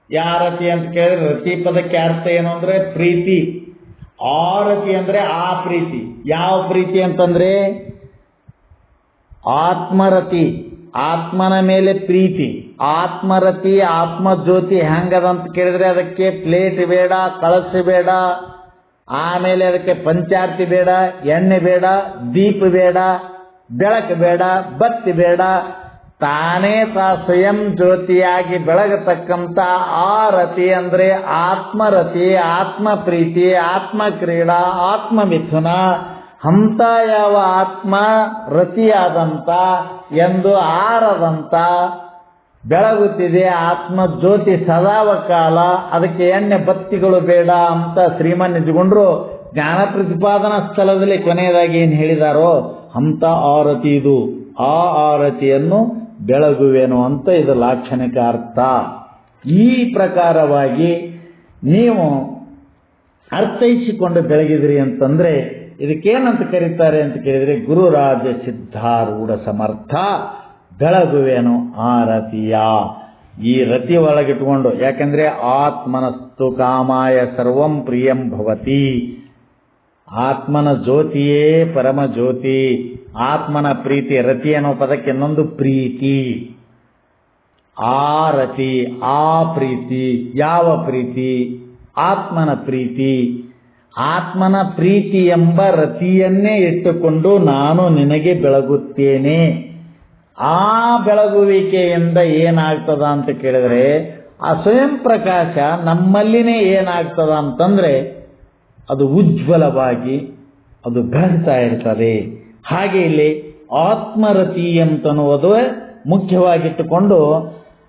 ಯಾರತಿ ಅಂತ ಕೇಳಿದ್ರೆ ರತಿ ಪದಕ್ಕೆ ಅರ್ಥ ಏನು ಅಂದ್ರೆ ಪ್ರೀತಿ. ಆರತಿ ಅಂದ್ರೆ ಆ ಪ್ರೀತಿ. ಯಾವ ಪ್ರೀತಿ ಅಂತಂದ್ರೆ ಆತ್ಮರತಿ, ಆತ್ಮನ ಮೇಲೆ ಪ್ರೀತಿ. ಆತ್ಮರತಿ ಆತ್ಮಜ್ಯೋತಿ ಹೆಂಗದಂತ ಕೇಳಿದ್ರೆ ಅದಕ್ಕೆ ಪ್ಲೇಟ್ ಬೇಡ, ಕಳಸ ಬೇಡ, ಆಮೇಲೆ ಅದಕ್ಕೆ ಪಂಚಾರ್ತಿ ಬೇಡ, ಎಣ್ಣೆ ಬೇಡ, ದೀಪ ಬೇಡ, ಬೆಳಕು ಬೇಡ, ಬತ್ತಿ ಬೇಡ. ತಾನೇ ಸ್ವಯಂ ಜ್ಯೋತಿಯಾಗಿ ಬೆಳಗತಕ್ಕಂಥ ಆ ರತಿ ಅಂದ್ರೆ ಆತ್ಮರತಿ, ಆತ್ಮ ಪ್ರೀತಿ, ಆತ್ಮ ಕ್ರೀಡಾ, ಆತ್ಮ ಮಿಥುನ. ಅಂತ ಯಾವ ಆತ್ಮ ರತಿಯಾದಂಥ ಎಂದು ಆರದಂಥ ಬೆಳಗುತ್ತಿದೆ ಆತ್ಮ ಜ್ಯೋತಿ ಸದಾವ ಕಾಲ. ಅದಕ್ಕೆ ಎಣ್ಣೆ ಬತ್ತಿಗಳು ಬೇಡ ಅಂತ ಶ್ರೀಮನ್ ನಿಜಗೊಂಡ್ರು ಜ್ಞಾನ ಪ್ರತಿಪಾದನಾ ಸ್ಥಳದಲ್ಲಿ ಕೊನೆಯದಾಗಿ ಏನು ಹೇಳಿದಾರೋ ಅಂತ ಆರತಿ ಇದು. ಆ ಆರತಿಯನ್ನು ಬೆಳಗುವೆನು ಅಂತ ಇದು ಲಾಕ್ಷಣಿಕ ಅರ್ಥ. ಈ ಪ್ರಕಾರವಾಗಿ ನೀವು ಅರ್ಥೈಸಿಕೊಂಡು ಬೆಳಗಿದ್ರಿ ಅಂತಂದ್ರೆ ಇದಕ್ಕೇನಂತ ಕರೀತಾರೆ ಅಂತ ಕೇಳಿದ್ರೆ ಗುರುರಾಜ ಸಿದ್ಧಾರೂಢ ಸಮರ್ಥ ಬೆಳಗುವೆನು ಆ ರತಿಯ. ಈ ರತಿ ಒಳಗಿಟ್ಕೊಂಡು, ಯಾಕಂದ್ರೆ ಆತ್ಮನಸ್ತು ಕಾಮಾಯ ಸರ್ವಂ ಪ್ರಿಯಂ ಭವತಿ. ಆತ್ಮನ ಜ್ಯೋತಿಯೇ ಪರಮ ಜ್ಯೋತಿ. ಆತ್ಮನ ಪ್ರೀತಿ, ರತಿ ಅನ್ನೋ ಪದಕ್ಕೆ ಇನ್ನೊಂದು ಪ್ರೀತಿ. ಆ ರತಿ, ಆ ಪ್ರೀತಿ. ಯಾವ ಪ್ರೀತಿ? ಆತ್ಮನ ಪ್ರೀತಿ. ಆತ್ಮನ ಪ್ರೀತಿ ಎಂಬ ರತಿಯನ್ನೇ ಇಟ್ಟುಕೊಂಡು ನಾನು ನಿನಗೆ ಬೆಳಗುತ್ತೇನೆ. ಆ ಬೆಳಗುವಿಕೆಯಿಂದ ಏನಾಗ್ತದ ಅಂತ ಕೇಳಿದ್ರೆ ಆ ಸ್ವಯಂ ಪ್ರಕಾಶ ನಮ್ಮಲ್ಲಿನೇ ಏನಾಗ್ತದ ಅಂತಂದ್ರೆ ಅದು ಉಜ್ವಲವಾಗಿ ಅದು ಬೆಳಗ್ತಾ ಇರ್ತದೆ. ಹಾಗೆ ಇಲ್ಲಿ ಆತ್ಮರತಿ ಅಂತನ್ನುವುದು ಮುಖ್ಯವಾಗಿಟ್ಟುಕೊಂಡು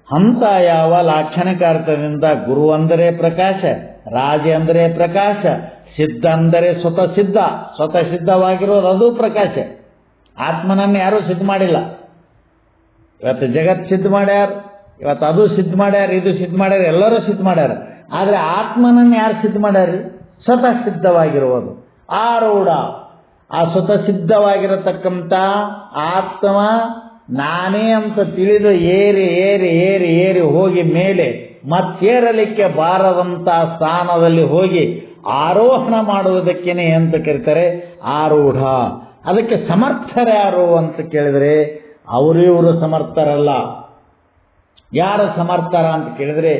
ಹಂತ ಯಾವ ಲಾಕ್ಷಣಿಕಾರ್ಥದಿಂದ ಗುರು ಅಂದರೆ ಪ್ರಕಾಶ, ರಾಜ ಅಂದರೆ ಪ್ರಕಾಶ, ಸಿದ್ಧ ಅಂದರೆ ಸ್ವತಃ ಸಿದ್ಧ. ಸ್ವತಃ ಸಿದ್ಧವಾಗಿರೋದು ಅದು ಪ್ರಕಾಶ. ಆತ್ಮನನ್ನು ಯಾರೂ ಸಿದ್ಧ ಮಾಡಿಲ್ಲ. ಇವತ್ತು ಜಗತ್ ಸಿದ್ಧ ಮಾಡ್ಯಾರ, ಇವತ್ತು ಅದು ಸಿದ್ಧ ಮಾಡ್ಯಾರ, ಇದು ಸಿದ್ಧ ಮಾಡ್ಯಾರ, ಎಲ್ಲರೂ ಸಿದ್ಧ ಮಾಡ್ಯಾರ. ಆದರೆ ಆತ್ಮನನ್ನು ಯಾರು ಸಿದ್ಧ ಮಾಡ್ಯಾರ? ಸ್ವತಃ ಸಿದ್ಧವಾಗಿರುವುದು ಆರೂಢ. ಆ ಸ್ವತಃ ಸಿದ್ಧವಾಗಿರತಕ್ಕಂಥ ಆತ್ಮ ನಾನೇ ಅಂತ ತಿಳಿದು ಏರಿ ಏರಿ ಏರಿ ಏರಿ ಹೋಗಿ ಮೇಲೆ ಮತ್ತೇರಲಿಕ್ಕೆ ಬಾರದಂಥ ಸ್ಥಾನದಲ್ಲಿ ಹೋಗಿ ಆರೋಹಣ ಮಾಡುವುದಕ್ಕೇನೆ ಅಂತ ಕರೀತಾರೆ ಆರೂಢ. ಅದಕ್ಕೆ ಸಮರ್ಥರ್ಯಾರು ಅಂತ ಕೇಳಿದರೆ ಇವರು ಸಮರ್ಥರಲ್ಲ. ಯಾರು ಸಮರ್ಥರ ಅಂತ ಕೇಳಿದರೆ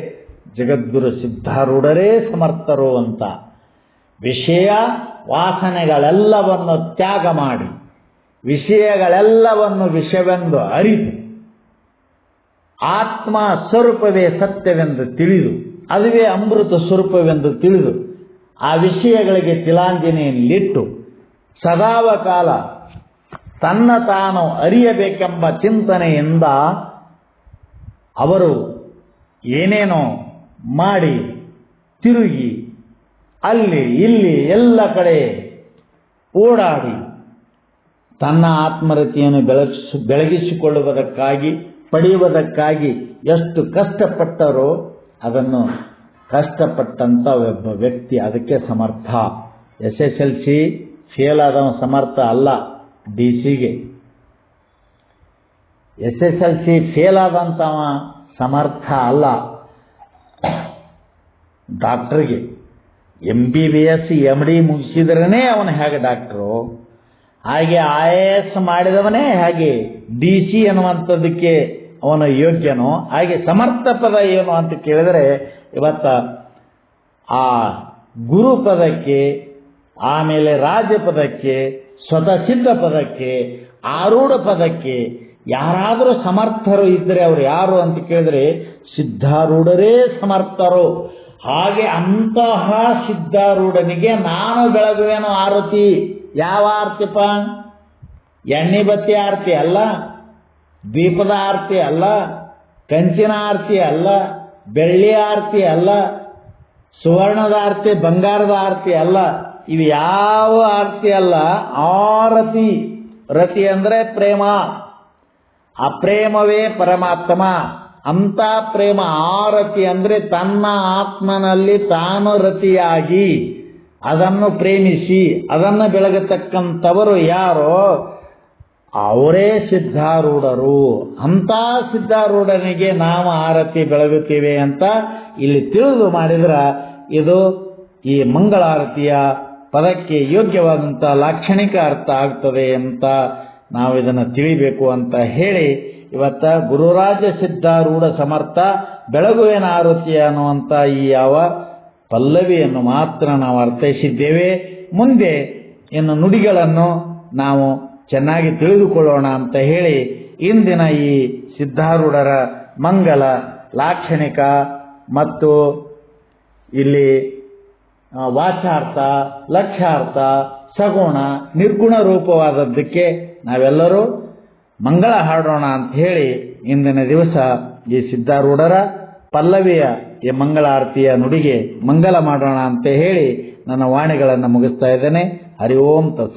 ಜಗದ್ಗುರು ಸಿದ್ಧಾರೂಢರೇ ಸಮರ್ಥರು ಅಂತ. ವಿಷಯ ವಾಸನೆಗಳೆಲ್ಲವನ್ನು ತ್ಯಾಗ ಮಾಡಿ, ವಿಷಯಗಳೆಲ್ಲವನ್ನು ವಿಷವೆಂದು ಅರಿತು, ಆತ್ಮ ಸ್ವರೂಪವೇ ಸತ್ಯವೆಂದು ತಿಳಿದು, ಅದುವೇ ಅಮೃತ ಸ್ವರೂಪವೆಂದು ತಿಳಿದು, ಆ ವಿಷಯಗಳಿಗೆ ತಿಲಾಂಜನೆಯಲ್ಲಿಟ್ಟು ಸದಾವ ಕಾಲ ತನ್ನ ತಾನು ಅರಿಯಬೇಕೆಂಬ ಚಿಂತನೆಯಿಂದ ಅವರು ಏನೇನೋ ಮಾಡಿ ತಿರುಗಿ ಅಲ್ಲಿ ಇಲ್ಲಿ ಎಲ್ಲ ಕಡೆ ಓಡಾಡಿ ತನ್ನ ಆತ್ಮರತಿಯನ್ನು ಬೆಳಗಿಸಿಕೊಳ್ಳುವುದಕ್ಕಾಗಿ ಪಡೆಯುವುದಕ್ಕಾಗಿ ಎಷ್ಟು ಕಷ್ಟಪಟ್ಟರೋ ಅದನ್ನು ಕಷ್ಟಪಟ್ಟಂಥ ಒಬ್ಬ ವ್ಯಕ್ತಿ ಅದಕ್ಕೆ ಸಮರ್ಥ. SSLC ಫೇಲ್ ಆದವ ಸಮರ್ಥ ಅಲ್ಲ, DC-ಗೆ. SSLC ಫೇಲ್ ಆದಂಥವ ಸಮರ್ಥ ಅಲ್ಲ, ಡಾಕ್ಟರ್ಗೆ. MBBS MD ಮುಗಿಸಿದ್ರೇ ಅವನು ಹೇಗೆ ಡಾಕ್ಟ್ರು, ಹಾಗೆ IAS ಮಾಡಿದವನೇ ಹಾಗೆ DC ಅನ್ನುವಂಥದ್ದಕ್ಕೆ ಅವನು ಯೋಗ್ಯನೋ, ಹಾಗೆ ಸಮರ್ಥ ಪದ ಏನು ಅಂತ ಕೇಳಿದರೆ ಇವತ್ತ ಆ ಗುರು ಪದಕ್ಕೆ, ಆಮೇಲೆ ರಾಜ ಪದಕ್ಕೆ, ಸ್ವತಃ ಸಿದ್ಧ ಪದಕ್ಕೆ, ಆರೂಢ ಪದಕ್ಕೆ ಯಾರಾದರೂ ಸಮರ್ಥರು ಇದ್ದರೆ ಅವರು ಯಾರು ಅಂತ ಕೇಳಿದ್ರೆ ಸಿದ್ಧಾರೂಢರೇ ಸಮರ್ಥರು. ಹಾಗೆ ಅಂತಹ ಸಿದ್ಧಾರೂಢನಿಗೆ ನಾನು ಬೆಳಗುವೆನು ಆರತಿ. ಯಾವ ಆರತಿಪ? ಎಣ್ಣೆ ಬತ್ತಿ ಆರತಿ ಅಲ್ಲ, ದೀಪದ ಆರತಿ ಅಲ್ಲ, ಕಂಚಿನ ಆರತಿ ಅಲ್ಲ, ಬೆಳ್ಳಿ ಆರತಿ ಅಲ್ಲ, ಸುವರ್ಣದ ಆರತಿ, ಬಂಗಾರದ ಆರತಿ ಅಲ್ಲ, ಇವು ಯಾವ ಆರತಿ ಅಲ್ಲ. ಆರತಿ, ರತಿ ಅಂದ್ರೆ ಪ್ರೇಮ, ಅಪ್ರೇಮವೇ ಪರಮಾತ್ಮ. ಅಂತ ಪ್ರೇಮ ಆರತಿ ಅಂದ್ರೆ ತನ್ನ ಆತ್ಮನಲ್ಲಿ ತಾನು ರತಿಯಾಗಿ ಅದನ್ನು ಪ್ರೇಮಿಸಿ ಅದನ್ನು ಬೆಳಗತಕ್ಕಂಥವರು ಯಾರೋ ಅವರೇ ಸಿದ್ಧಾರೂಢರು. ಅಂತ ಸಿದ್ಧಾರೂಢನಿಗೆ ನಾವು ಆರತಿ ಬೆಳಗುತ್ತೇವೆ ಅಂತ ಇಲ್ಲಿ ತಿಳಿದು ಮಾಡಿದ್ರೆ ಇದು ಈ ಮಂಗಳಾರತಿಯ ಪದಕ್ಕೆ ಯೋಗ್ಯವಾದಂಥ ಲಾಕ್ಷಣಿಕ ಅರ್ಥ ಆಗ್ತದೆ ಅಂತ ನಾವು ಇದನ್ನು ತಿಳಿಬೇಕು ಅಂತ ಹೇಳಿ ಇವತ್ತ ಗುರುರಾಜ ಸಿದ್ಧಾರೂಢ ಸಮರ್ಥ ಬೆಳಗುವಿನ ಆರತಿ ಅನ್ನುವಂಥ ಈ ಯಾವ ಪಲ್ಲವಿಯನ್ನು ಮಾತ್ರ ನಾವು ಅರ್ಥೈಸಿದ್ದೇವೆ. ಮುಂದೆ ಇನ್ನು ನುಡಿಗಳನ್ನು ನಾವು ಚೆನ್ನಾಗಿ ತಿಳಿದುಕೊಳ್ಳೋಣ ಅಂತ ಹೇಳಿ ಇಂದಿನ ಈ ಸಿದ್ಧಾರೂಢರ ಮಂಗಲ ಲಾಕ್ಷಣಿಕ ಮತ್ತು ಇಲ್ಲಿ ವಾಚಾರ್ಥ, ಲಕ್ಷ್ಯಾರ್ಥ, ಸಗುಣ, ನಿರ್ಗುಣ ರೂಪವಾದದ್ದಕ್ಕೆ ನಾವೆಲ್ಲರೂ ಮಂಗಳ ಹಾಡೋಣ ಅಂತ ಹೇಳಿ ಇಂದಿನ ದಿವಸ ಈ ಸಿದ್ಧಾರೂಢರ ಪಲ್ಲವಿಯ ಈ ಮಂಗಳಾರತಿಯ ನುಡಿಗೆ ಮಂಗಲ ಮಾಡೋಣ ಅಂತ ಹೇಳಿ ನನ್ನ ವಾಣಿಗಳನ್ನು ಮುಗಿಸ್ತಾ ಇದ್ದೇನೆ. ಹರಿ ಓಂ ತತ್ಸತ್.